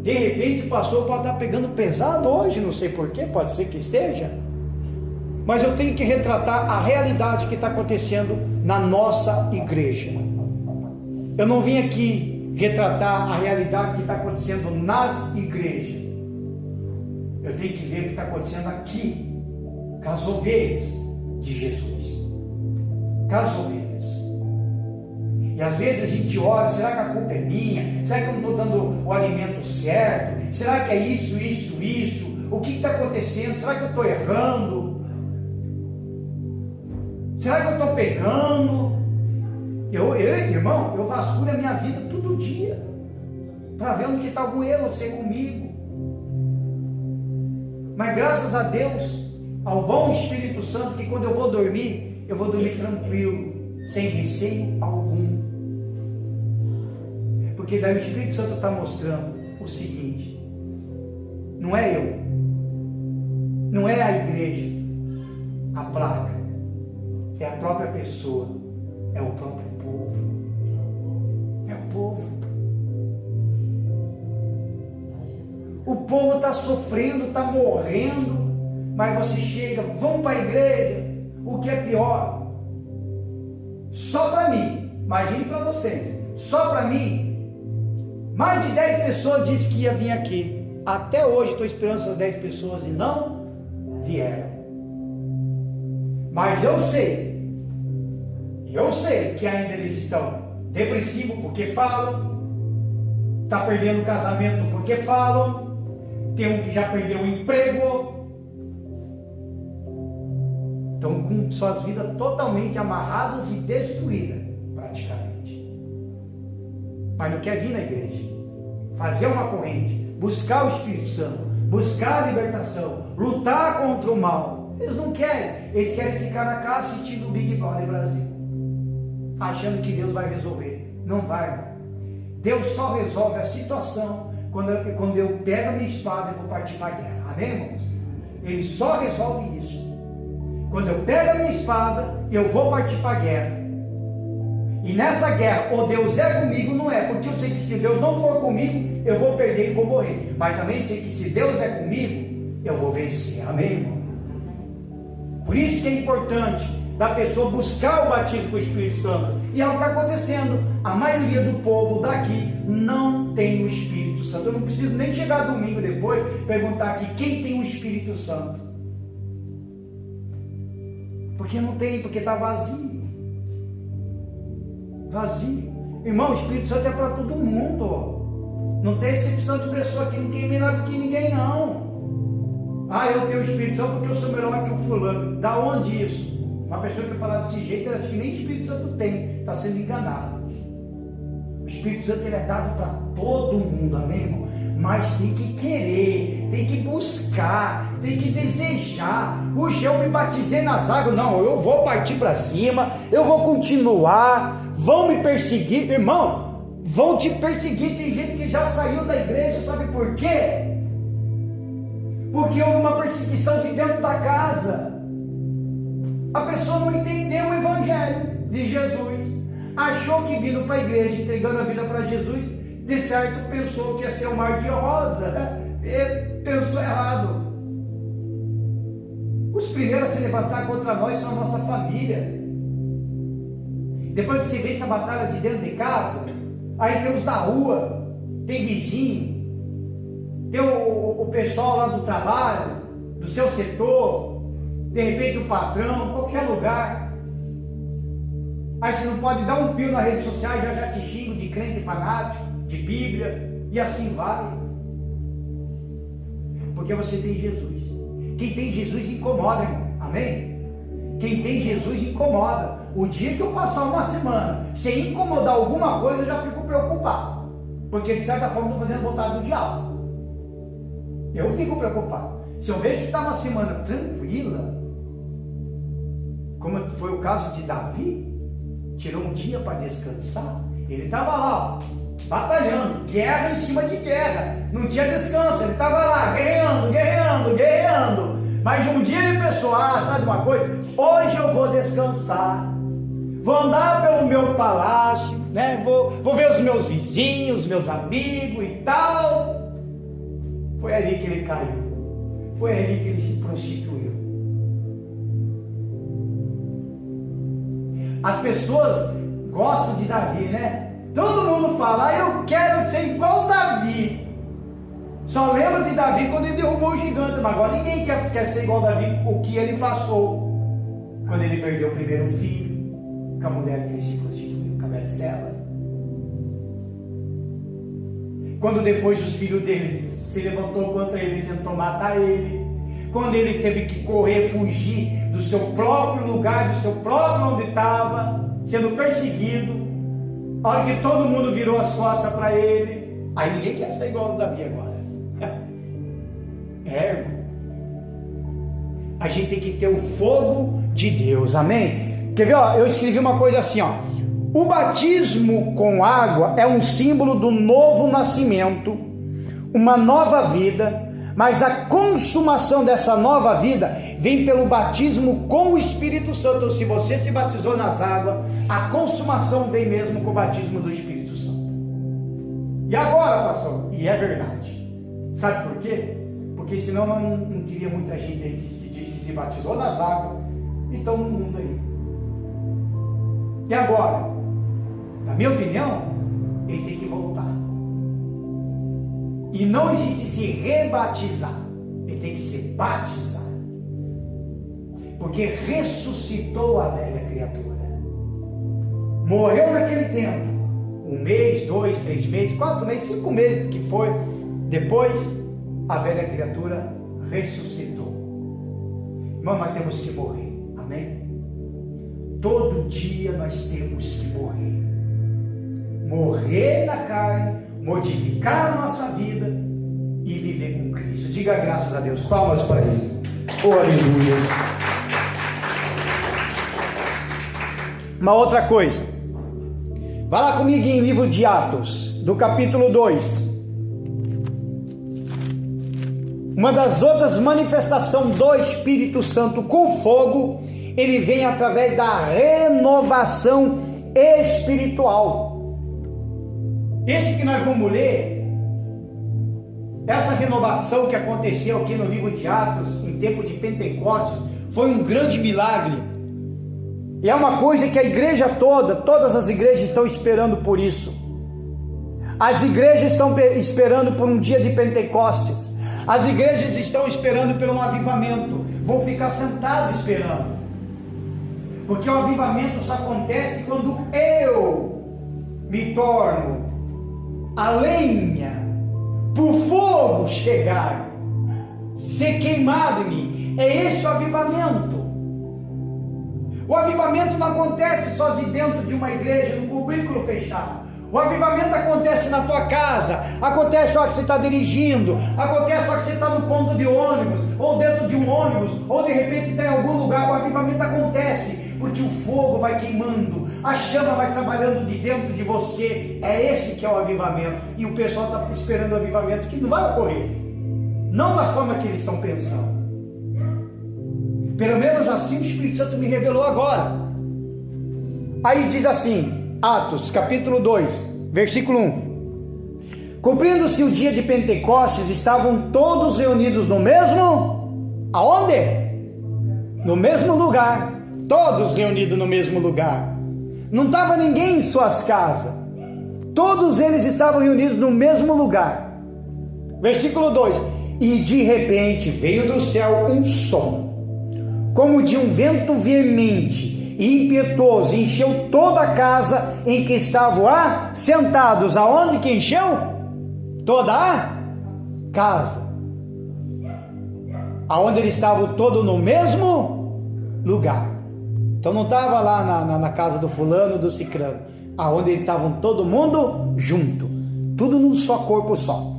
De repente o pastor pode estar pegando pesado hoje, não sei porquê, pode ser que esteja, mas eu tenho que retratar a realidade que está acontecendo na nossa igreja. Eu não vim aqui retratar a realidade que está acontecendo nas igrejas, eu tenho que ver o que está acontecendo aqui, com as ovelhas de Jesus, com as ovelhas. E às vezes a gente ora, será que a culpa é minha? Será que eu não estou dando o alimento certo? Será que é isso? O que está acontecendo? Será que eu estou errando? Será que eu estou pegando? Irmão, eu vasculho a minha vida todo dia, para ver onde está algum erro, ser comigo. Mas graças a Deus, ao bom Espírito Santo, que quando eu vou dormir tranquilo, sem receio algum. Porque daí o Espírito Santo está mostrando o seguinte: não é eu, não é a igreja, a placa, é a própria pessoa, é o próprio povo, é o povo. O povo está sofrendo, está morrendo, mas você chega, vamos para a igreja, o que é pior, só para mim, imagine para vocês, só para mim, mais de 10 pessoas disse que ia vir aqui. Até hoje estou esperando essas 10 pessoas e não vieram. Mas eu sei que ainda eles estão depressivos porque falam, está perdendo o casamento porque falam, tem um que já perdeu o emprego, estão com suas vidas totalmente amarradas e destruídas, praticamente. Mas não quer vir na igreja, fazer uma corrente, buscar o Espírito Santo, buscar a libertação, lutar contra o mal. Eles não querem, eles querem ficar na casa assistindo o Big Brother Brasil, achando que Deus vai resolver. Não vai, irmão. Deus só resolve a situação quando eu pego a minha espada e vou partir para a guerra. Amém, irmãos? Ele só resolve isso quando eu pego a minha espada e eu vou partir para a guerra. E nessa guerra, ou Deus é comigo, não é, porque eu sei que se Deus não for comigo, eu vou perder e vou morrer. Mas também sei que se Deus é comigo, eu vou vencer. Amém, irmão? Por isso que é importante da pessoa buscar o batismo com o Espírito Santo. E é o que está acontecendo. A maioria do povo daqui não tem o Espírito Santo. Eu não preciso nem chegar domingo depois perguntar aqui quem tem o Espírito Santo. Porque não tem, porque está vazio. Vazio. Irmão, o Espírito Santo é para todo mundo. Não tem exceção de pessoa que ninguém é melhor do que ninguém, não. Ah, eu tenho o Espírito Santo porque eu sou melhor que o fulano. Da onde isso? Uma pessoa que falar desse jeito, acho que nem Espírito Santo tem. Está sendo enganado. O Espírito Santo ele é dado para todo mundo, amém, irmão? Mas tem que querer, tem que buscar, tem que desejar. Puxa, eu me batizei nas águas, não, eu vou partir para cima, eu vou continuar. Vão me perseguir, irmão, vão te perseguir. Tem gente que já saiu da igreja, sabe por quê? Porque houve uma perseguição de dentro da casa. A pessoa não entendeu o evangelho de Jesus, achou que vindo para a igreja, entregando a vida para Jesus, de certo pensou que ia ser um mar de rosa, e pensou errado. Os primeiros a se levantar contra nós são a nossa família. Depois que você vê essa batalha de dentro de casa, aí tem os da rua, tem vizinho, tem o pessoal lá do trabalho, do seu setor, de repente o patrão, qualquer lugar. Aí você não pode dar um pio na rede social e já te xingo de crente fanático, de Bíblia, e assim vai. Porque você tem Jesus. Quem tem Jesus incomoda, irmão. Amém? Quem tem Jesus incomoda. O dia que eu passar uma semana sem incomodar alguma coisa, eu já fico preocupado. Porque de certa forma eu estou fazendo vontade do diabo. Eu fico preocupado. Se eu vejo que está uma semana tranquila, como foi o caso de Davi, tirou um dia para descansar, ele estava lá, ó, batalhando, guerra em cima de guerra, não tinha descanso, ele estava lá, guerreando, mas um dia ele pensou, sabe uma coisa, hoje eu vou descansar, vou andar pelo meu palácio, né? vou ver os meus vizinhos, meus amigos e tal. Foi ali que ele caiu, foi ali que ele se prostituiu. As pessoas gostam de Davi, né? Todo mundo fala, eu quero ser igual Davi. Só lembro de Davi quando ele derrubou o gigante, mas agora ninguém quer ser igual Davi, o que ele passou. Quando ele perdeu o primeiro filho, com a mulher que ele se prostituiu, com a Betseba. Quando depois os filhos dele se levantou contra ele e tentou matar ele. Quando ele teve que correr, fugir do seu próprio lugar, do seu próprio onde estava, sendo perseguido. A hora que todo mundo virou as costas para ele, aí ninguém quer ser igual ao Davi agora. Irmão. A gente tem que ter o fogo de Deus, amém? Quer ver, ó, eu escrevi uma coisa assim, ó. O batismo com água é um símbolo do novo nascimento, uma nova vida, mas a consumação dessa nova vida vem pelo batismo com o Espírito Santo. Então, se você se batizou nas águas, a consumação vem mesmo com o batismo do Espírito Santo. E agora, pastor? E é verdade. Sabe por quê? Porque senão não teria muita gente aí que se diz que se batizou nas águas e estão no mundo aí. E agora? Na minha opinião, eles têm que voltar. E não existe se rebatizar, ele tem que ser batizado, porque ressuscitou a velha criatura, morreu naquele tempo, 1 mês, 2, 3 meses, 4 meses, 5 meses que foi, depois a velha criatura ressuscitou. Irmão, nós temos que morrer, amém? Todo dia nós temos que morrer na carne, modificar a nossa vida e viver com Cristo. Diga graças a Deus, palmas para Ele. Oh, aleluia. Uma outra coisa, vai lá comigo em livro de Atos, do capítulo 2. Uma das outras manifestações do Espírito Santo com fogo, ele vem através da renovação espiritual. Esse que nós vamos ler, essa renovação que aconteceu aqui no livro de Atos, em tempo de Pentecostes, foi um grande milagre. E é uma coisa que a igreja todas as igrejas estão esperando por isso. As igrejas estão esperando por um dia de Pentecostes. As igrejas estão esperando por um avivamento. Vão ficar sentados esperando. Porque o avivamento só acontece quando eu me torno a lenha para o fogo chegar, ser queimado em mim. É esse o avivamento. O avivamento não acontece só de dentro de uma igreja, no cubículo fechado. O avivamento acontece na tua casa, acontece na hora que você está dirigindo, acontece na hora que você está no ponto de ônibus, ou dentro de um ônibus, ou de repente está em algum lugar. O avivamento acontece porque o fogo vai queimando, a chama vai trabalhando de dentro de você. É esse que é o avivamento. E o pessoal está esperando o avivamento, que não vai ocorrer, não da forma que eles estão pensando. Pelo menos assim o Espírito Santo me revelou agora. Aí diz assim, Atos capítulo 2, versículo 1: cumprindo-se o dia de Pentecostes, estavam todos reunidos no mesmo, aonde? No mesmo lugar, todos reunidos no mesmo lugar, não estava ninguém em suas casas, todos eles estavam reunidos no mesmo lugar. Versículo 2: e de repente veio do céu um som, como de um vento veemente e impetuoso, e encheu toda a casa em que estavam assentados. Aonde que encheu? Toda a casa. Aonde eles estavam todos no mesmo lugar. Então não estava lá na casa do fulano, do cicrano. Aonde eles estavam todo mundo junto, tudo num só corpo só.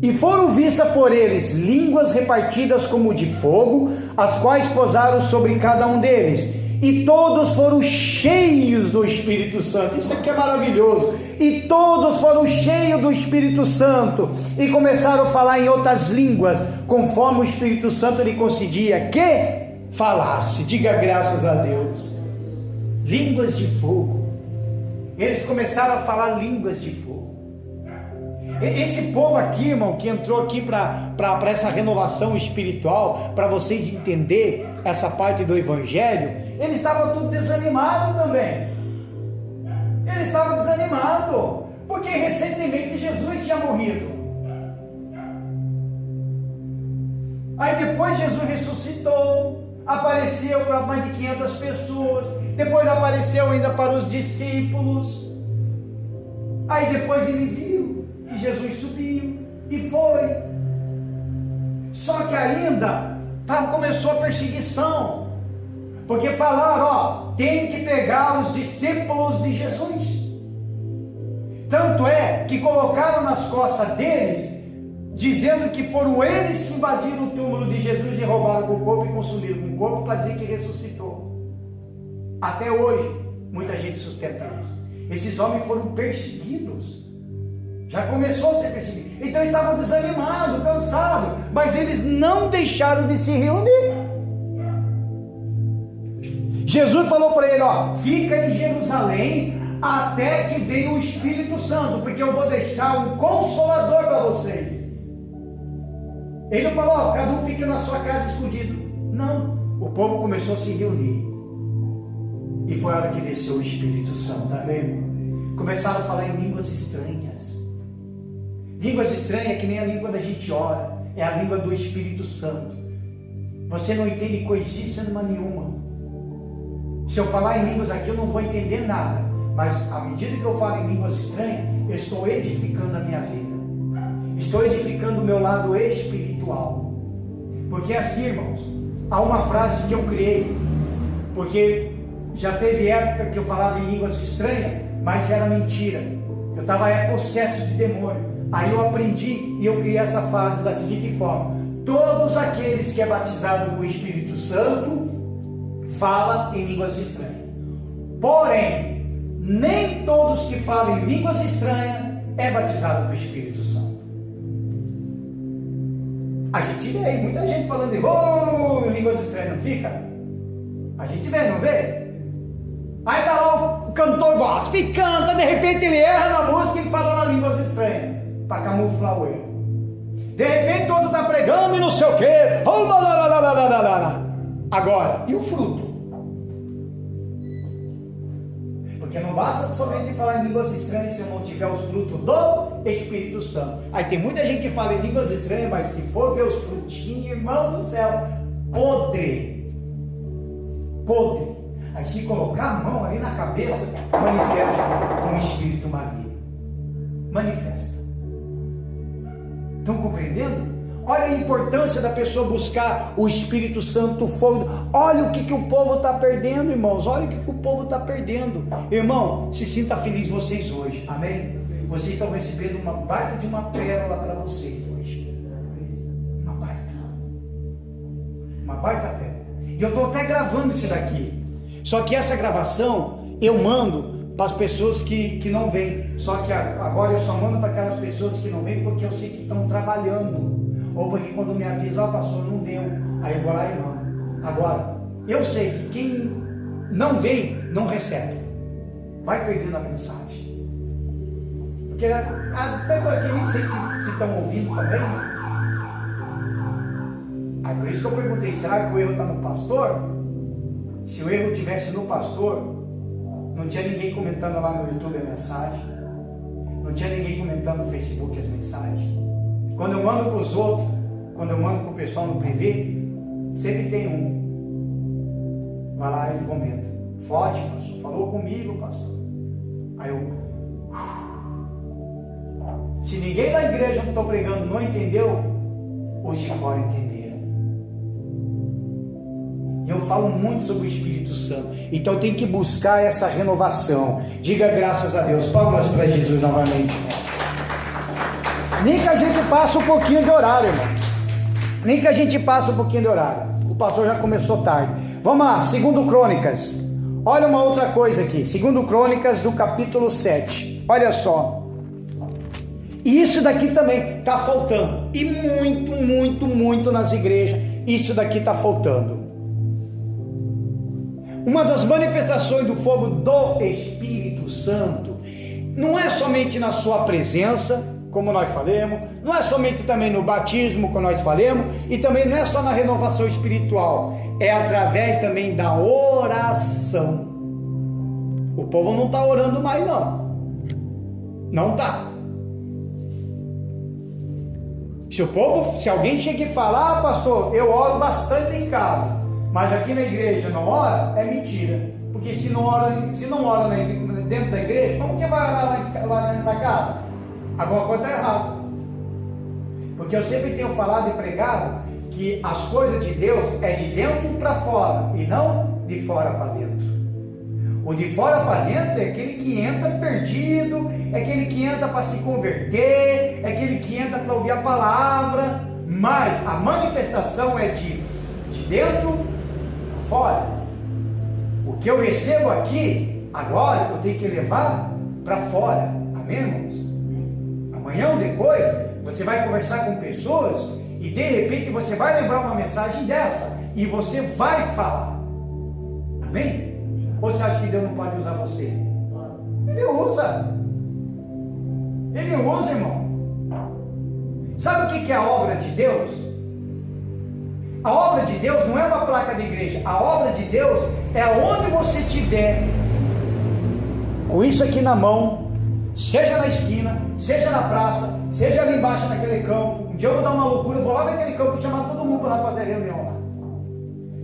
E foram vistas por eles línguas repartidas como de fogo, as quais pousaram sobre cada um deles. E todos foram cheios do Espírito Santo. Isso aqui é maravilhoso. E todos foram cheios do Espírito Santo e começaram a falar em outras línguas, conforme o Espírito Santo lhe concedia que falasse. Diga graças a Deus. Línguas de fogo. Eles começaram a falar línguas de fogo. Esse povo aqui, irmão, que entrou aqui para essa renovação espiritual, para vocês entenderem essa parte do Evangelho, eles estavam tudo desanimados também. Eles estavam desanimados, porque recentemente Jesus tinha morrido. Aí depois Jesus ressuscitou, apareceu para mais de 500 pessoas, depois apareceu ainda para os discípulos. Aí depois ele viu que Jesus subiu e foi. Só que ainda começou a perseguição, porque falaram, tem que pegar os discípulos de Jesus. Tanto é que colocaram nas costas deles, dizendo que foram eles que invadiram o túmulo de Jesus e roubaram o corpo e consumiram o corpo para dizer que ressuscitou. Até hoje muita gente sustenta isso. Esses homens foram perseguidos, já começou a ser perseguido. Então estavam desanimados, cansados, mas eles não deixaram de se reunir. Jesus falou para ele, fica em Jerusalém até que venha o Espírito Santo, porque eu vou deixar um consolador para vocês. Ele não falou, cada um fica na sua casa escondido. Não, o povo começou a se reunir. E foi a hora que desceu o Espírito Santo, amém? Começaram a falar em línguas estranhas. Línguas estranhas que nem a língua da gente ora, é a língua do Espírito Santo. Você não entende coisíssima nenhuma. Se eu falar em línguas aqui, eu não vou entender nada. Mas à medida que eu falo em línguas estranhas, eu estou edificando a minha vida. Estou edificando o meu lado espiritual. Porque assim, irmãos, há uma frase que eu criei, porque já teve época que eu falava em línguas estranhas, mas era mentira. Eu estava possesso de demônio. Aí eu aprendi e eu criei essa frase da seguinte forma: todos aqueles que é batizado com o Espírito Santo falam em línguas estranhas. Porém, nem todos que falam em línguas estranhas é batizado com o Espírito Santo. A gente vê aí muita gente falando em línguas estranhas, não fica? A gente vê, não vê? Aí tá lá o cantor gospel e canta, de repente ele erra na música e fala na línguas estranhas, para camuflar o erro. De repente todo está pregando e não sei o quê. Agora, e o fruto? Porque não basta somente falar em línguas estranhas se eu não tiver os frutos do Espírito Santo. Aí tem muita gente que fala em línguas estranhas, mas se for ver os frutinhos, irmão do céu, podre. Aí se colocar a mão ali na cabeça, manifesta com o Espírito maligno. Manifesta. Estão compreendendo? olha a importância da pessoa buscar o Espírito Santo, o fogo. Olha o que o povo está perdendo, irmãos, olha o que o povo está perdendo. Irmão, se sinta feliz vocês hoje, amém? Vocês estão recebendo uma baita de uma pérola para vocês hoje, uma baita pérola. E eu estou até gravando isso daqui, só que essa gravação eu mando para as pessoas que não vêm, só que agora eu só mando para aquelas pessoas que não vêm, porque eu sei que estão trabalhando, ou porque quando me avisa, ó pastor, não deu, aí eu vou lá e mando. Agora, eu sei que quem não vem, não recebe, vai perdendo a mensagem, porque até aqui nem sei se estão ouvindo também, aí por isso que eu perguntei, será que o erro está no pastor? Se o erro estivesse no pastor, não tinha ninguém comentando lá no YouTube a mensagem, não tinha ninguém comentando no Facebook as mensagens. Quando eu mando para os outros, quando eu mando para o pessoal no privê, sempre tem um, vai lá e ele comenta, forte pastor, falou comigo pastor. Aí eu, se ninguém da igreja que estou pregando não entendeu, os de fora entenderam. E eu falo muito sobre o Espírito Santo, então tem que buscar essa renovação. Diga graças a Deus, palmas para Jesus novamente. Nem que a gente passe um pouquinho de horário, irmão. Nem que a gente passe um pouquinho de horário. O pastor já começou tarde. Vamos lá, 2 Crônicas. Olha uma outra coisa aqui, 2 Crônicas do capítulo 7. Olha só. E isso daqui também está faltando. E muito nas igrejas, isso daqui está faltando. Uma das manifestações do fogo do Espírito Santo não é somente na sua presença, como nós falamos, não é somente também no batismo, como nós falamos, e também não é só na renovação espiritual, é através também da oração. O povo não está orando mais não está. Se alguém chega e falar, pastor, eu oro bastante em casa, mas aqui na igreja não ora, é mentira. Porque se não ora dentro da igreja, como que vai orar lá na casa? Alguma coisa está errada. Porque eu sempre tenho falado e pregado que as coisas de Deus é de dentro para fora e não de fora para dentro. O de fora para dentro é aquele que entra perdido, é aquele que entra para se converter, é aquele que entra para ouvir a palavra, mas a manifestação é de dentro fora. O que eu recebo aqui, agora eu tenho que levar para fora. Amém, irmãos? Amanhã ou depois, você vai conversar com pessoas e de repente você vai lembrar uma mensagem dessa e você vai falar. Amém? Ou você acha que Deus não pode usar você? Ele usa. Ele usa, irmão. Sabe o que é a obra de Deus? A obra de Deus não é uma placa de igreja. A obra de Deus é onde você estiver com isso aqui na mão, seja na esquina, seja na praça, seja ali embaixo naquele campo. Um dia eu vou dar uma loucura, eu vou lá naquele campo e chamar todo mundo para fazer reunião lá.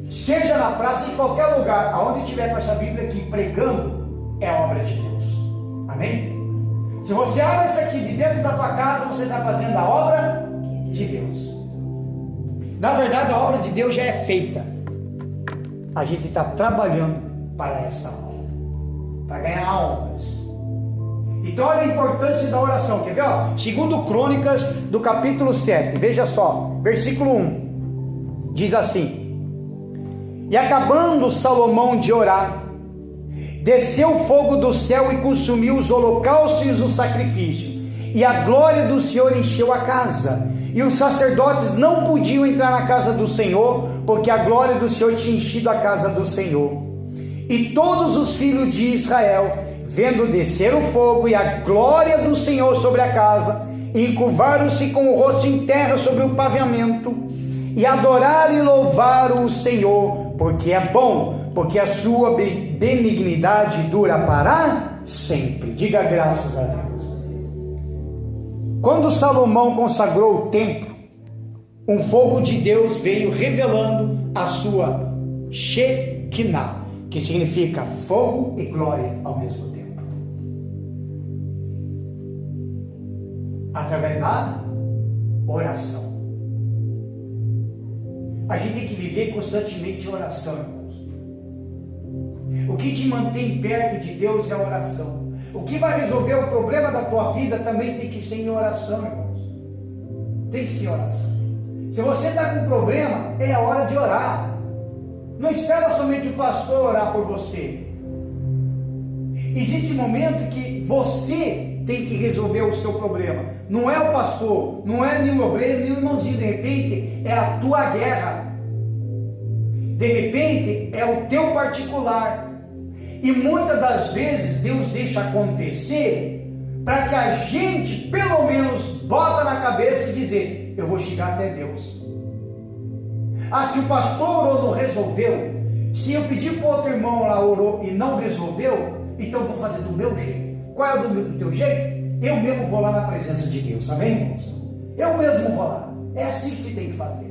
Seja na praça, em qualquer lugar, aonde estiver com essa Bíblia aqui pregando, é obra de Deus. Amém? Se você abre isso aqui de dentro da tua casa, você está fazendo a obra de Deus. Na verdade, a obra de Deus já é feita. A gente está trabalhando para essa obra, para ganhar almas. Então, olha a importância da oração. Quer ver? 2 Crônicas, do capítulo 7. Veja só, versículo 1. Diz assim: E acabando Salomão de orar, desceu fogo do céu e consumiu os holocaustos e os sacrifícios. E a glória do Senhor encheu a casa. E os sacerdotes não podiam entrar na casa do Senhor, porque a glória do Senhor tinha enchido a casa do Senhor. E todos os filhos de Israel, vendo descer o fogo e a glória do Senhor sobre a casa, encurvaram-se com o rosto em terra sobre o pavimento, e adoraram e louvaram o Senhor, porque é bom, porque a sua benignidade dura para sempre. Diga graças a Deus. Quando Salomão consagrou o templo, um fogo de Deus veio revelando a sua Shekinah, que significa fogo e glória ao mesmo tempo. Através da oração. A gente tem que viver constantemente em oração, irmãos. O que te mantém perto de Deus é a oração. O que vai resolver o problema da tua vida também tem que ser em oração, irmãos. Tem que ser oração. Se você está com problema, é a hora de orar. Não espera somente o pastor orar por você. Existe um momento que você tem que resolver o seu problema. Não é o pastor, não é nenhum obreiro, nenhum irmãozinho. De repente, é a tua guerra. De repente, é o teu particular. E muitas das vezes, Deus deixa acontecer para que a gente, pelo menos, bota na cabeça e dizer: eu vou chegar até Deus. Ah, se o pastor orou, não resolveu. Se eu pedir para o outro irmão lá, orou e não resolveu, então eu vou fazer do meu jeito. Qual é do teu jeito? Eu mesmo vou lá na presença de Deus, amém, irmãos? Eu mesmo vou lá. É assim que se tem que fazer.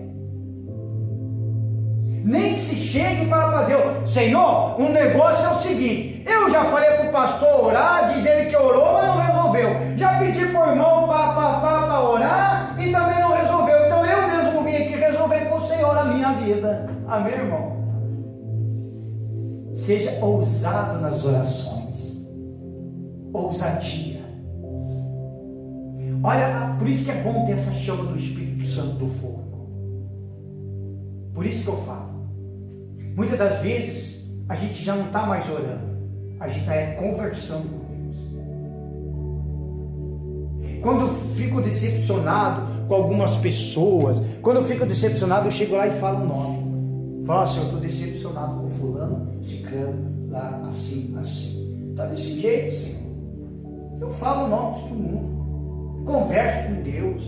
Nem que se chegue e fala para Deus: Senhor, um negócio é o seguinte, eu já falei para o pastor orar, diz ele que orou, mas não resolveu. Já pedi para o irmão para orar e também não resolveu. Então eu mesmo vim aqui resolver com o Senhor a minha vida. Amém, irmão? Seja ousado nas orações. Ousadia. Olha, por isso que é bom ter essa chama do Espírito Santo do fogo. Por isso que eu falo. Muitas das vezes a gente já não está mais orando, a gente está conversando com Deus. Quando eu fico decepcionado com algumas pessoas, quando eu fico decepcionado, eu chego lá e falo o nome. Falo assim: eu estou decepcionado com fulano, ciclano, lá, assim. Está desse jeito, Senhor. Eu falo o nome de todo mundo, converso com Deus.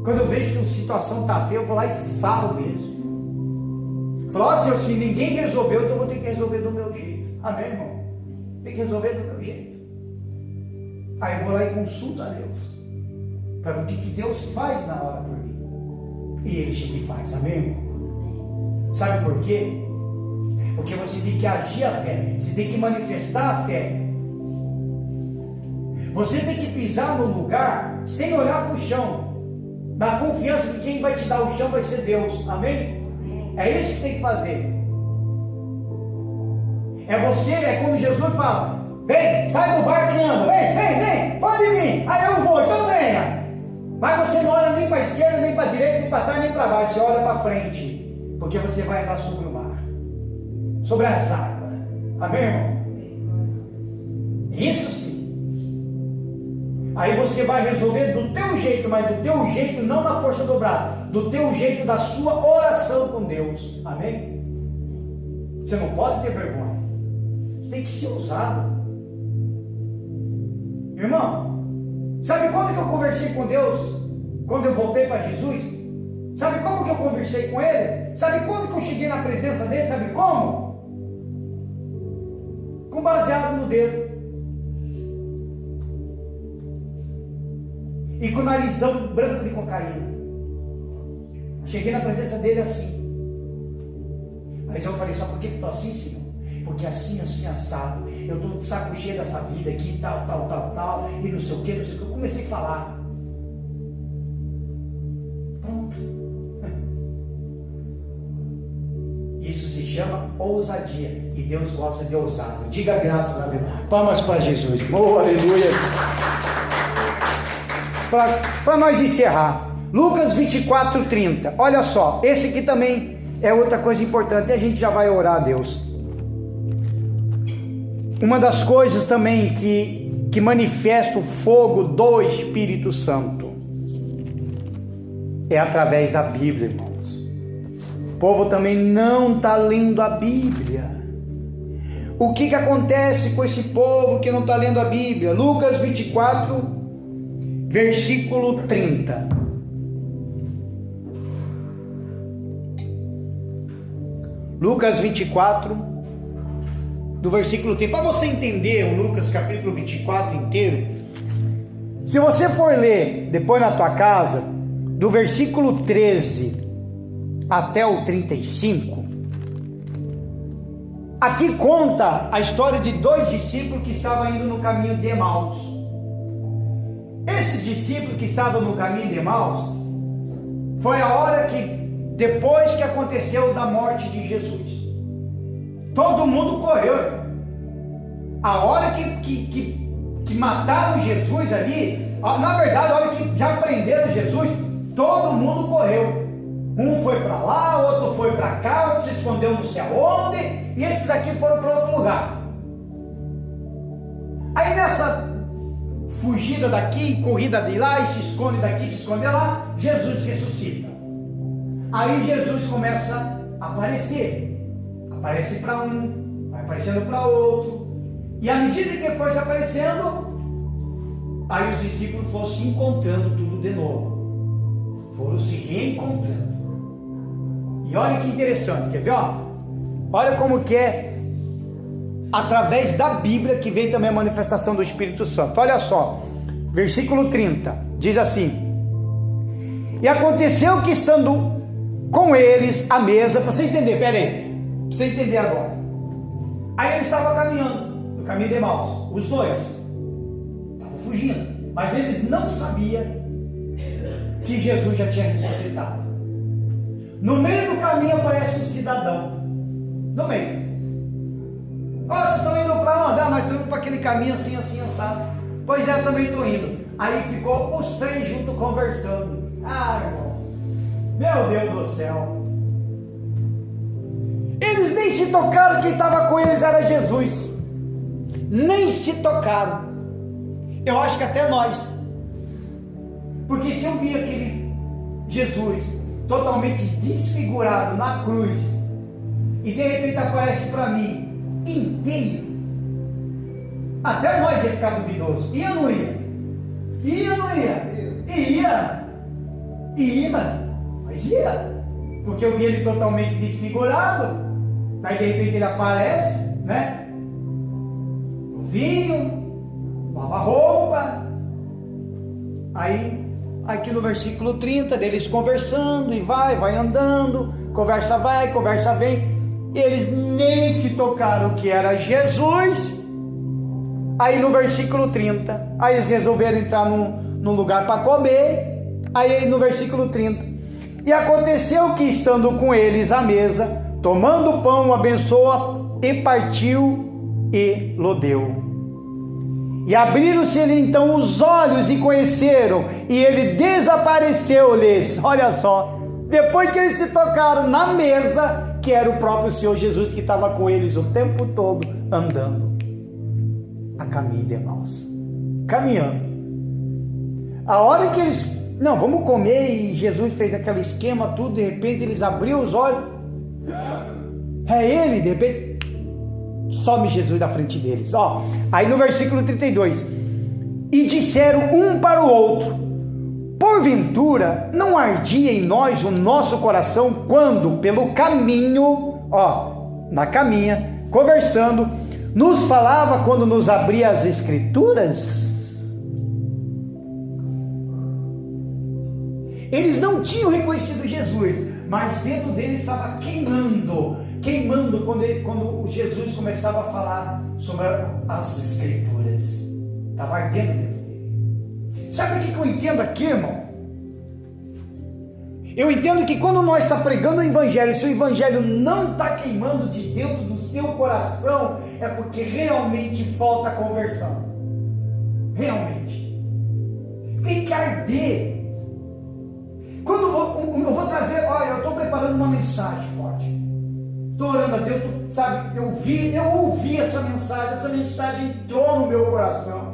Quando eu vejo que a situação está feia, eu vou lá e falo mesmo. Falo: Senhor, se ninguém resolveu, então eu vou ter que resolver do meu jeito. Amém, irmão? Tem que resolver do meu jeito. Aí eu vou lá e consulto a Deus, para ver o que Deus faz na hora por mim. E Ele chega e faz, amém, irmão? Sabe por quê? Porque você tem que agir a fé, você tem que manifestar a fé. Você tem que pisar no lugar sem olhar para o chão, na confiança que quem vai te dar o chão vai ser Deus, amém? É isso que tem que fazer. É você, é como Jesus fala: vem, sai do barco e anda, vem, pode vir, aí eu vou, então venha. Mas você não olha nem para a esquerda, nem para a direita, nem para trás, nem para baixo, você olha para frente, porque você vai andar sobre o mar, sobre as águas, amém, irmão? Isso sim. Aí você vai resolver do teu jeito, mas do teu jeito, não na força dobrada, do teu jeito, da sua oração com Deus, amém? Você não pode ter vergonha, você tem que ser ousado. Irmão, sabe quando que eu conversei com Deus? Quando eu voltei para Jesus? Sabe como que eu conversei com Ele? Sabe quando que eu cheguei na presença dEle? Sabe como? Com baseado no dedo. E com o narizão branco de cocaína. Cheguei na presença dele assim. Mas eu falei: só por que eu estou assim, Senhor? Porque assim, assado. Eu estou de saco cheio dessa vida aqui, tal, e não sei o que. Eu comecei a falar. Pronto. Isso se chama ousadia. E Deus gosta de ousado. Diga graças a Deus. Palmas para Jesus. Oh, aleluia. Para nós encerrar, Lucas 24:30. Olha só, esse aqui também é outra coisa importante. E a gente já vai orar a Deus. Uma das coisas também que manifesta o fogo do Espírito Santo é através da Bíblia, irmãos. O povo também não está lendo a Bíblia. O que acontece com esse povo que não está lendo a Bíblia? Lucas 24, versículo 30. Lucas 24, do versículo 30. Para você entender o Lucas capítulo 24 inteiro, se você for ler depois na tua casa, do versículo 13 até o 35, aqui conta a história de dois discípulos que estavam indo no caminho de Emaús. Esses discípulos que estavam no caminho de Emaús, foi a hora que depois que aconteceu da morte de Jesus. Todo mundo correu. A hora que mataram Jesus ali, na verdade, a hora que já prenderam Jesus, todo mundo correu. Um foi para lá, outro foi para cá, outro se escondeu não sei aonde, e esses aqui foram para outro lugar. Aí nessa fugida daqui, corrida de lá, e se esconde daqui, se esconde lá, Jesus ressuscita. Aí Jesus começa a aparecer. Aparece para um, vai aparecendo para outro. E à medida que ele foi se aparecendo, aí os discípulos foram se encontrando tudo de novo. Foram se reencontrando. E olha que interessante, quer ver? Olha como que é através da Bíblia que vem também a manifestação do Espírito Santo. Olha só, versículo 30, diz assim: e aconteceu que estando com eles à mesa, para você entender, pera aí, para você entender agora. Aí ele estava caminhando, no caminho de Emaús, os dois estavam fugindo, mas eles não sabiam que Jesus já tinha ressuscitado. No meio do caminho aparece um cidadão, no meio. Vocês estão indo para onde? Nós estamos para aquele caminho assim, sabe? Pois é, também estou indo. Aí ficou os três juntos conversando. Irmão, meu Deus do céu. Eles nem se tocaram, quem estava com eles era Jesus. Nem se tocaram. Eu acho que até nós. Porque se eu vi aquele Jesus totalmente desfigurado na cruz, e de repente aparece para mim inteiro, até nós ia ficar duvidoso. Ia ou não ia? Ia ou não ia? Ia, mas ia, porque eu vi ele totalmente desfigurado. Aí de repente ele aparece, né? No vinho, lava roupa. Aí aqui no versículo 30, deles conversando, e vai andando, conversa vai, conversa vem. Eles nem se tocaram que era Jesus. Aí no versículo 30, aí eles resolveram entrar num lugar para comer. Aí no versículo 30, e aconteceu que estando com eles à mesa, tomando o pão, abençoa e partiu e lo deu. E abriram-se-lhe então os olhos e conheceram, e ele desapareceu-lhes. Olha só, depois que eles se tocaram na mesa, que era o próprio Senhor Jesus que estava com eles o tempo todo, andando a caminho de Emaús, caminhando. A hora que eles, não, vamos comer, e Jesus fez aquele esquema, tudo, de repente eles abriram os olhos, é ele, de repente some Jesus da frente deles. Aí no versículo 32, e disseram um para o outro: porventura não ardia em nós o nosso coração quando pelo caminho, na caminha, conversando, nos falava quando nos abria as escrituras? Eles não tinham reconhecido Jesus, mas dentro deles estava queimando quando Jesus começava a falar sobre as escrituras. Estava ardendo dentro dele. Sabe o que eu entendo aqui, irmão? Eu entendo que quando nós estamos pregando o Evangelho, se o Evangelho não está queimando de dentro do seu coração, é porque realmente falta conversão. Realmente. Tem que arder. Quando eu vou trazer, olha, eu estou preparando uma mensagem forte. Estou orando a Deus, sabe? Eu ouvi essa mensagem entrou no meu coração.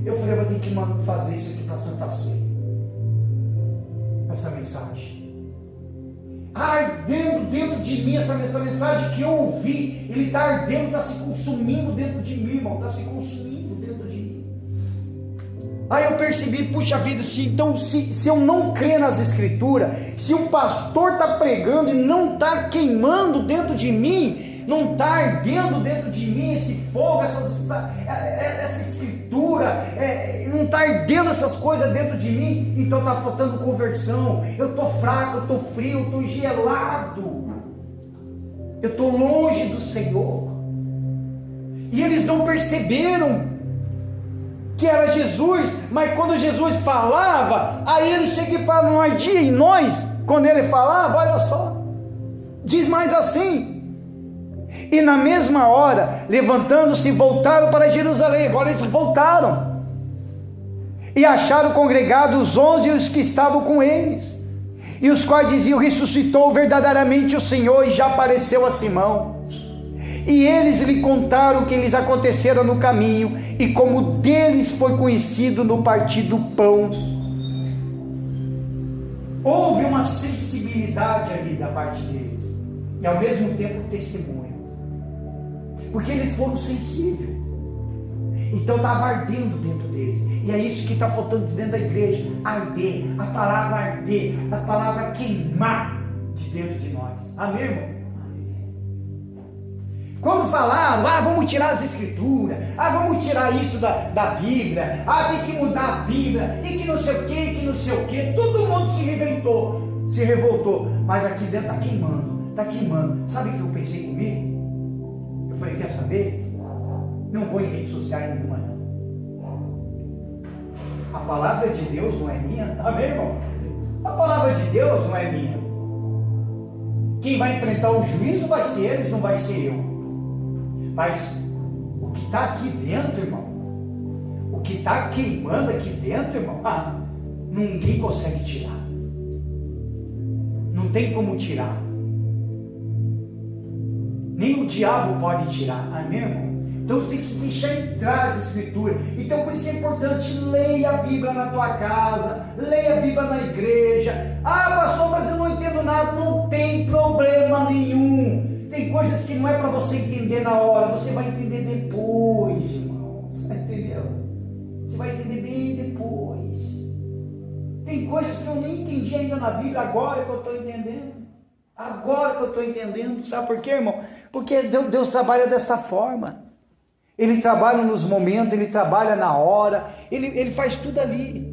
Eu falei, eu vou ter que fazer isso aqui para Santa Ceia. Essa mensagem. Ardendo dentro de mim, essa mensagem que eu ouvi, ele está ardendo, está se consumindo dentro de mim, irmão. Está se consumindo dentro de mim. Aí eu percebi, puxa vida, se eu não crer nas escrituras, se o pastor está pregando e não está queimando dentro de mim, não está ardendo dentro de mim esse fogo, essa escritura, não está ardendo essas coisas dentro de mim, então está faltando conversão. Eu estou fraco, eu estou frio, eu estou gelado, eu estou longe do Senhor. E eles não perceberam que era Jesus, mas quando Jesus falava, aí ele chega e fala, não ardia em nós Quando ele falava, olha só, diz mais assim: e na mesma hora, levantando-se, voltaram para Jerusalém. Agora eles voltaram e acharam congregados os 11 e os que estavam com eles, e os quais diziam: ressuscitou verdadeiramente o Senhor e já apareceu a Simão. E eles lhe contaram o que lhes acontecera no caminho e como deles foi conhecido no partir do pão. Houve uma sensibilidade ali da parte deles e ao mesmo tempo testemunho, porque eles foram sensíveis. Então estava ardendo dentro deles, e é isso que está faltando dentro da igreja: arder, a palavra arder, a palavra queimar de dentro de nós. Amém, irmão? Quando falaram, vamos tirar as escrituras, vamos tirar isso da Bíblia, tem que mudar a Bíblia, e que não sei o que, todo mundo se revoltou, mas aqui dentro está queimando. Sabe o que eu pensei comigo? Eu falei: quer saber? Não vou em rede social nenhuma, não. A palavra de Deus não é minha, amém, irmão? A palavra de Deus não é minha. Quem vai enfrentar o juízo vai ser eles, não vai ser eu. Mas o que está aqui dentro, irmão, o que está queimando aqui dentro, irmão, ninguém consegue tirar. Não tem como tirar. Nem o diabo pode tirar, amém, irmão? Então você tem que deixar entrar as escrituras. Então por isso que é importante: leia a Bíblia na tua casa, leia a Bíblia na igreja. Pastor, mas eu não entendo nada. Não tem problema nenhum. Tem coisas que não é para você entender na hora, você vai entender depois, irmão. Você entendeu? Você vai entender bem depois. Tem coisas que eu nem entendi ainda na Bíblia, agora que eu estou entendendo. Agora que eu estou entendendo. Sabe por quê, irmão? Porque Deus trabalha desta forma. Ele trabalha nos momentos, Ele trabalha na hora, Ele faz tudo ali.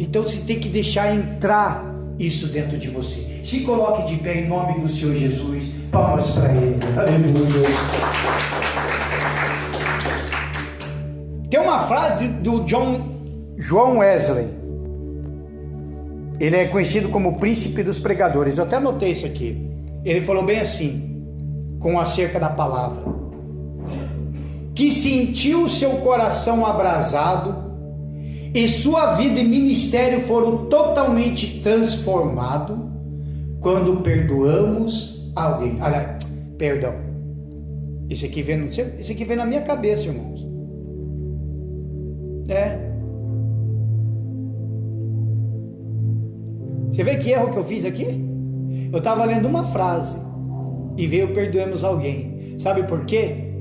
Então você tem que deixar entrar isso dentro de você. Se coloque de pé em nome do Senhor Jesus. Palmas para Ele. Aleluia. Tem uma frase do John Wesley. Ele é conhecido como o príncipe dos pregadores. Eu até anotei isso aqui. Ele falou bem assim, com acerca da palavra: que sentiu seu coração abrasado e sua vida e ministério foram totalmente transformados quando perdoamos alguém. Olha, perdão. Isso aqui vem na minha cabeça, irmãos. Você vê que erro que eu fiz aqui? Eu estava lendo uma frase e veio: perdoemos alguém. Sabe por quê?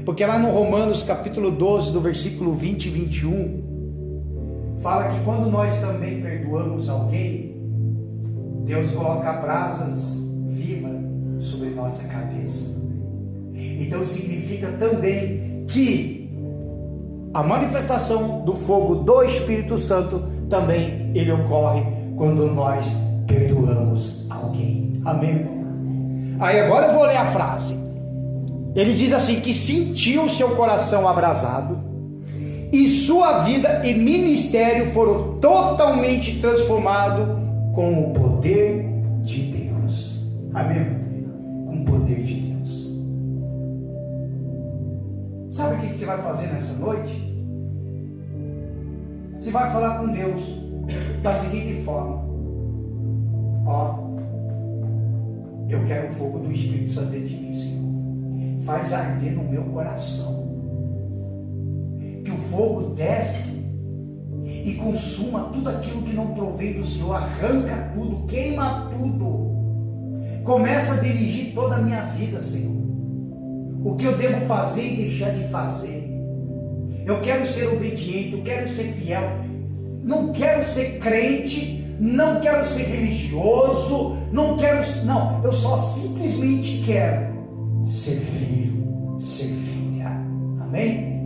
Porque lá no Romanos capítulo 12, do versículo 20 e 21, fala que quando nós também perdoamos alguém, Deus coloca brasas vivas sobre nossa cabeça. Então significa também que a manifestação do fogo do Espírito Santo também ele ocorre quando nós perdoamos alguém. Amém? Aí agora eu vou ler a frase. Ele diz assim: que sentiu seu coração abrasado e sua vida e ministério foram totalmente transformados com o poder de Deus. Amém? Com o poder de Deus. Sabe o que você vai fazer nessa noite? Você vai falar com Deus da seguinte forma: eu quero o fogo do Espírito Santo dentro de mim, Senhor. Faz arder no meu coração. Que o fogo desce e consuma tudo aquilo que não provém do Senhor. Arranca tudo, queima tudo. Começa a dirigir toda a minha vida, Senhor. O que eu devo fazer e deixar de fazer. Eu quero ser obediente, eu quero ser fiel. Não quero ser crente, não quero ser religioso, não, eu só simplesmente quero ser filho, ser filha. Amém?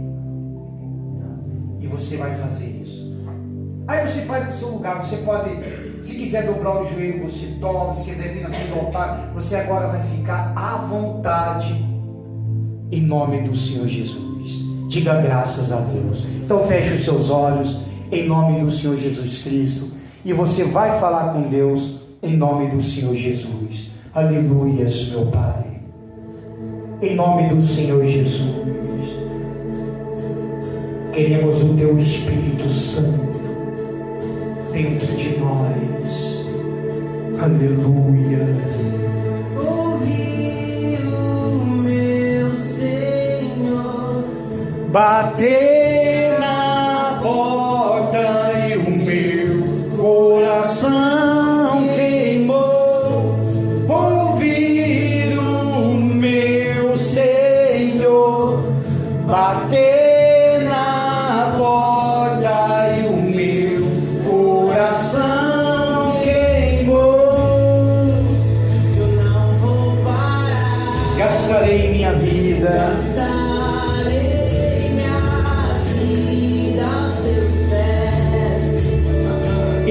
E você vai fazer isso. Aí você vai para o seu lugar, você pode, se quiser dobrar o joelho, você dobra, se quiser vir aqui no altar, você agora vai ficar à vontade, em nome do Senhor Jesus. Diga graças a Deus. Então feche os seus olhos, em nome do Senhor Jesus Cristo. e você vai falar com Deus em nome do Senhor Jesus. Aleluias, meu Pai. Em nome do Senhor Jesus. Queremos o Teu Espírito Santo dentro de nós. Aleluia. Ouvi o meu Senhor Bater na porta e o meu coração queimou. Ouvir o meu Senhor bater na porta e o meu coração queimou. eu não vou parar, Gastarei minha vida, gastarei minha vida aos teus pés.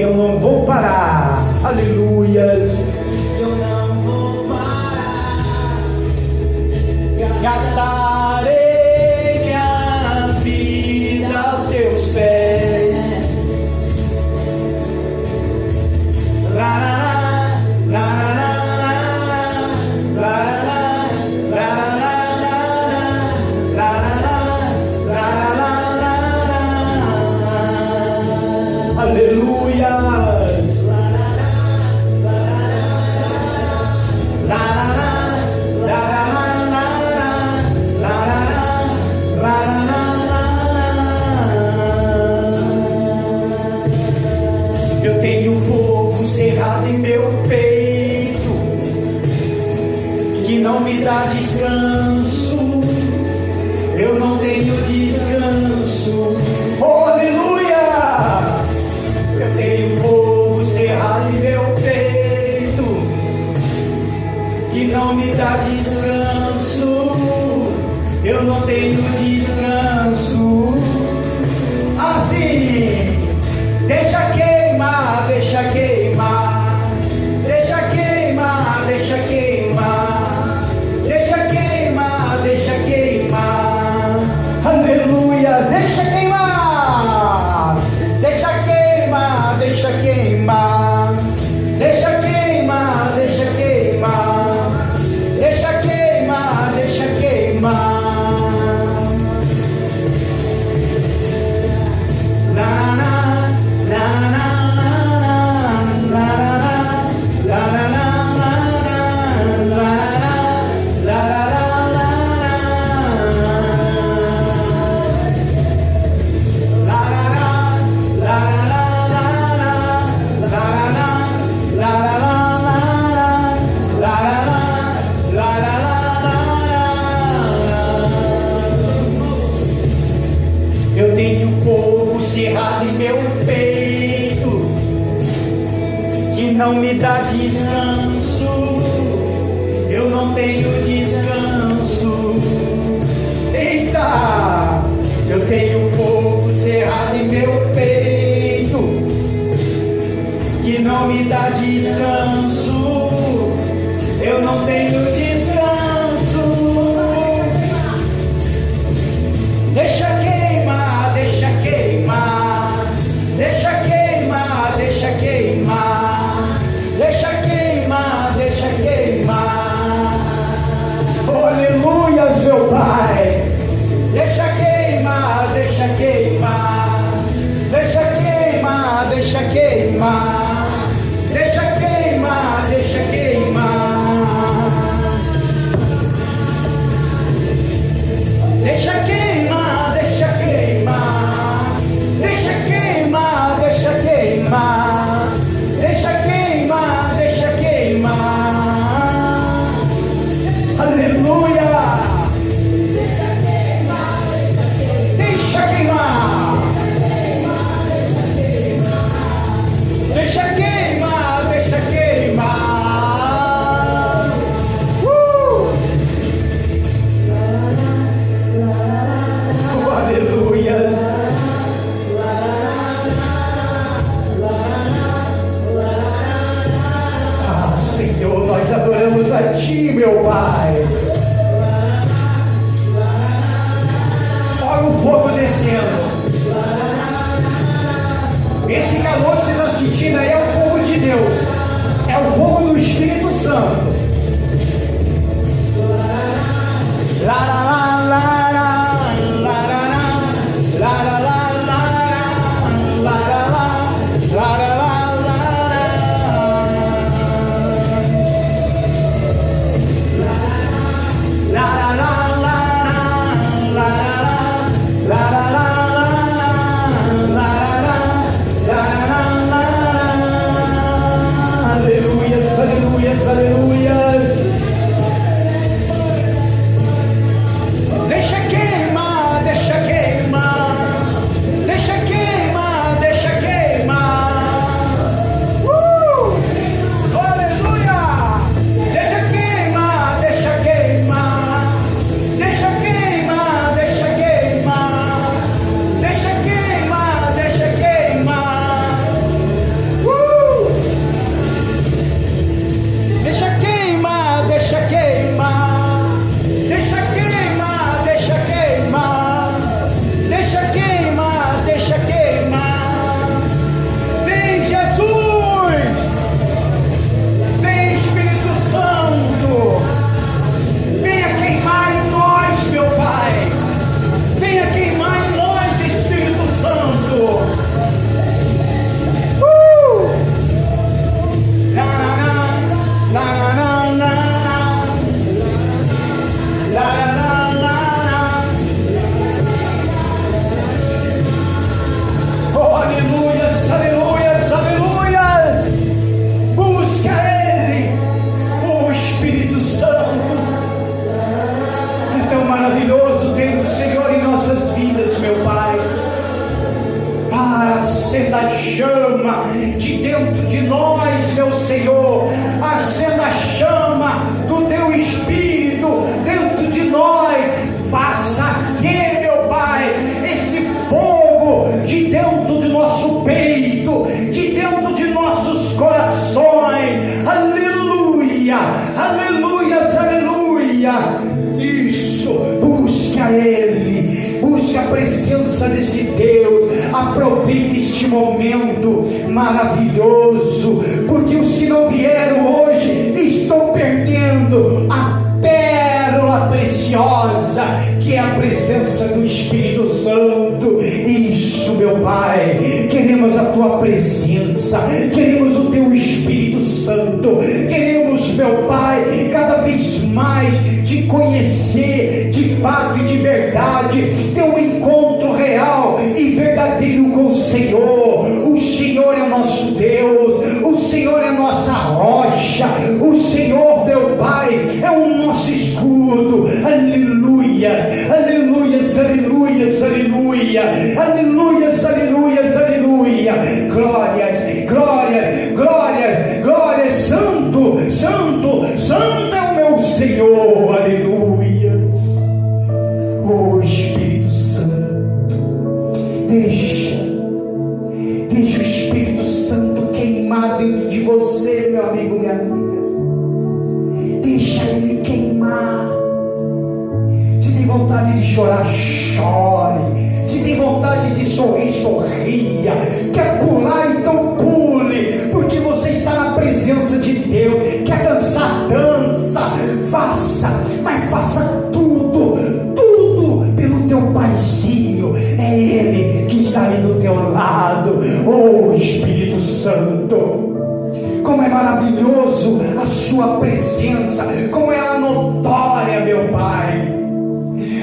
eu não vou parar. Aleluias. Eu não vou parar, Gastarei minha vida aos teus pés. Lá, lá, lá, lá, lá, lá, lá, lá, aleluia. Eu tenho fogo cerrado em meu peito, que não me dá descanso. Eu não tenho descanso. Oh, aleluia! Eu tenho fogo cerrado em meu peito, que não me dá descanso. Eu não tenho descanso. Assim, deixa queimar, deixa queimar, deixa queimar, deixa queimar, deixa queimar, deixa queimar. Aleluia, deixa queimar, deixa queimar, deixa queimar, deixa queimar, deixa queimar, deixa queimar, deixa queimar. Na, na, na, na, na, na, eu tenho fogo cerrado em meu peito, que não me dá descanso. Eu não tenho descanso. Eita! Eu tenho fogo cerrado em meu peito, que não me dá descanso. Eu não tenho descanso. Deixa queimar, deixa queimar, deixa queimar, deixa queimar, deixa queimar, deixa queimar. a chama de dentro de nós, meu Senhor, acenda a chama do teu Espírito dentro de nós, faça aqui, meu Pai, esse fogo de dentro de nosso peito, de dentro de nossos corações, aleluia, aleluias, aleluia. Isso, busca Ele, busca a presença desse Deus, aproveite este momento maravilhoso, porque os que não vieram hoje estão perdendo a pérola preciosa, que é a presença do Espírito Santo. Isso, meu Pai, queremos a tua presença, queremos o teu Espírito Santo, queremos, meu Pai, cada vez mais te conhecer de fato e de verdade, ter um encontro real e verdadeiro com o Senhor. O Senhor é nosso Deus, o Senhor é nossa rocha, o Senhor, meu Pai, é o nosso escudo. Aleluia, aleluias, aleluias, aleluia, aleluias, aleluias, aleluia. Glórias, glórias, glórias, glórias. Santo, santo, santo é o meu Senhor. Aleluias. Oh Espírito Santo, deixa o Espírito Santo queimar dentro de você, meu amigo, minha amiga. Deixa ele queimar. Se tem vontade de chorar, chore. Se tem vontade de sorrir, sorria. Quer pular, então pule, porque você está na presença de Deus. Quer dançar, dança. Faça, mas faça tudo pelo teu paizinho. É Ele que está aí do teu lado. Oh Espírito Santo, como é maravilhoso a sua presença, como ela é notória, meu Pai.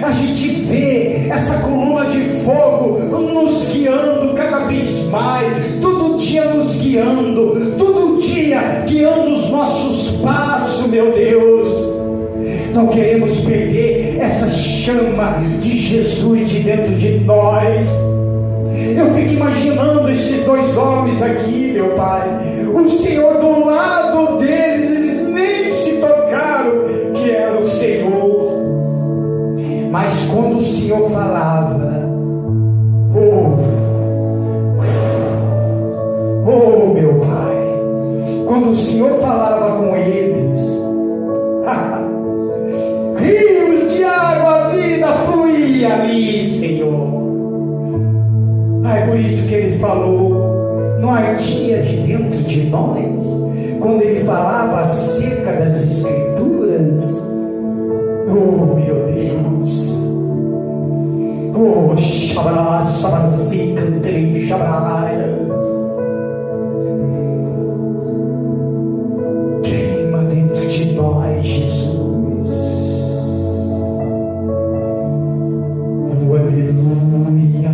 A gente vê essa coluna de fogo nos guiando cada vez mais, todo dia nos guiando, todo dia guiando os nossos passos, meu Deus. Não queremos perder essa chama de Jesus de dentro de nós. Eu fico imaginando esses dois homens aqui, meu Pai, o Senhor do lado deles, eles nem se tocaram que era o Senhor. Mas quando o Senhor falava, oh meu Pai, quando o Senhor falava com eles, rios de água vida fluía ali, Senhor. É por isso que ele falou, não ardia de dentro de nós, quando ele falava acerca das Escrituras. Oh meu Deus, oh Shabará, Sabarzi, Cantei, Shabaraias, queima dentro de nós, Jesus. Oh, aleluia.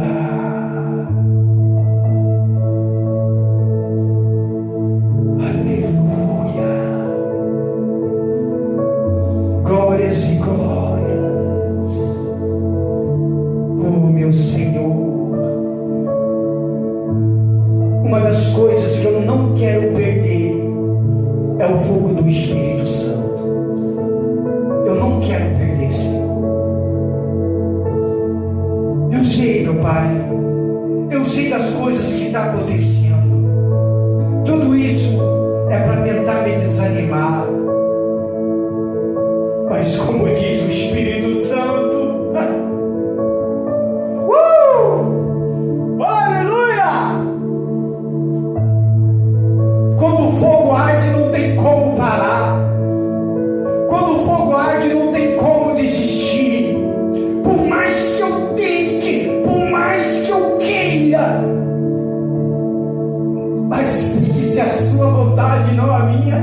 Glórias e glórias, oh meu Senhor. Uma das coisas que eu não quero perder é o fogo do Espírito Santo. Eu não quero perder, Senhor. Eu sei, meu Pai, eu sei das coisas que estão acontecendo. Tudo isso é para tentar me desanimar. Mas como diz o Espírito Santo, aleluia! Quando o fogo arde, não tem como parar. Quando o fogo arde, não tem como desistir. Por mais que eu tente, por mais que eu queira, mas tem que ser a sua vontade, não a minha.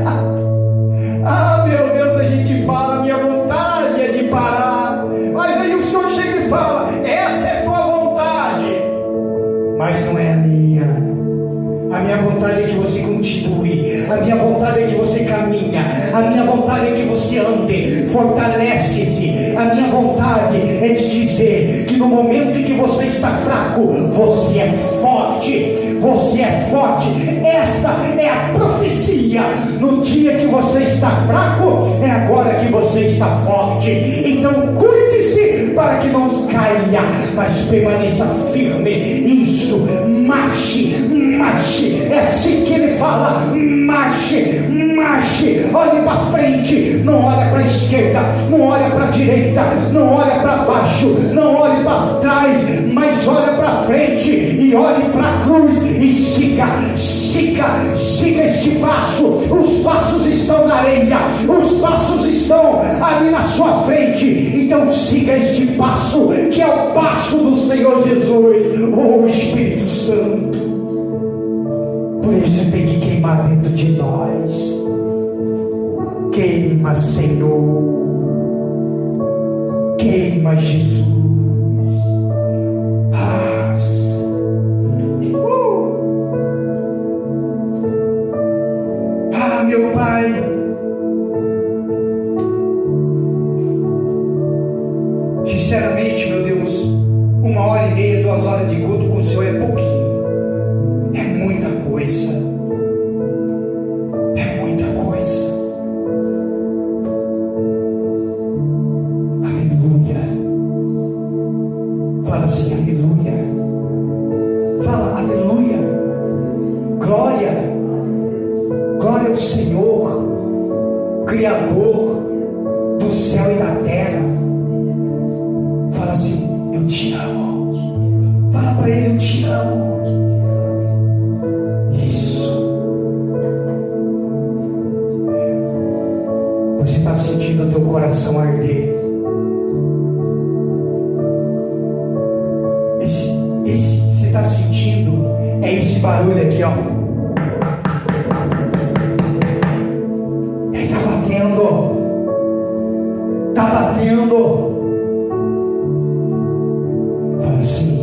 Ah, meu Deus, a gente fala, minha vontade é de parar, mas aí o Senhor chega e fala, essa é a tua vontade, mas não é a minha. A minha vontade é que você continue, a minha vontade é que você caminha, a minha vontade é que você ande, fortalece-se, a minha vontade é de dizer que no momento em que você está fraco, você é forte. Você é forte. Esta é a profecia. No dia que você está fraco, é agora que você está forte. Então cuide-se para que não caia, mas permaneça firme. Isso, marche, marche. É assim que ele fala: marche, marche. Olhe para frente, não olha para a esquerda, não olha para a direita, não olha para baixo, não olhe para trás, mas olha para frente e olhe para a cruz e siga este passo. Os passos estão na areia, os passos estão ali na sua frente. Então siga este passo, que é o passo do Senhor Jesus, o Espírito Santo. Por isso tem que queimar dentro de nós. Queima, Senhor. Queima, Jesus. Meu Pai, sinceramente, meu Deus, 1h30, 2 horas de culto com o Senhor é pouquinho, é muita coisa, é muita coisa. Aleluia. Fala assim, aleluia. Fala, aleluia. Glória. Glória ao Senhor, Criador do céu e da terra. Fala assim, eu te amo. Fala para ele, eu te amo. Isso. Você está sentindo o teu coração arder. Você está sentindo? É esse barulho aqui, ó. Está batendo. Fala assim,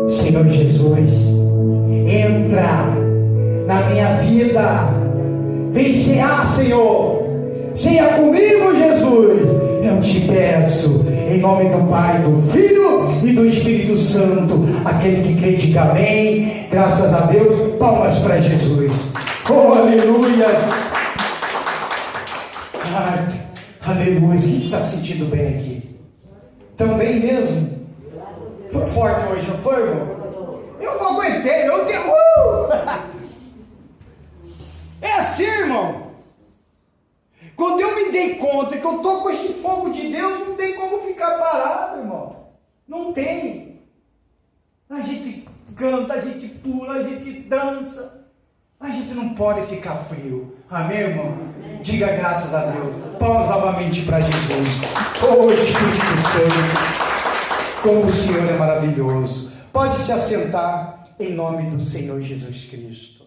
Senhor Jesus, entra na minha vida, vencerá, Senhor, seja comigo, Jesus. Eu te peço, em nome do Pai, do Filho e do Espírito Santo. Aquele que crê, diga amém. Graças a Deus. Palmas para Jesus. Oh, aleluias. Aleluia. Quem está se sentindo bem aqui? Também mesmo? Foi forte hoje, não foi, irmão? Eu não aguentei, eu tenho. É assim, irmão. Quando eu me dei conta que eu estou com esse fogo de Deus, não tem como ficar parado, irmão. Não tem. A gente canta, a gente pula, a gente dança. A gente não pode ficar frio. Amém, irmão? Diga graças a Deus. Palmas novamente para Jesus. Oh, Espírito Santo, como o Senhor é maravilhoso. Pode se assentar em nome do Senhor Jesus Cristo.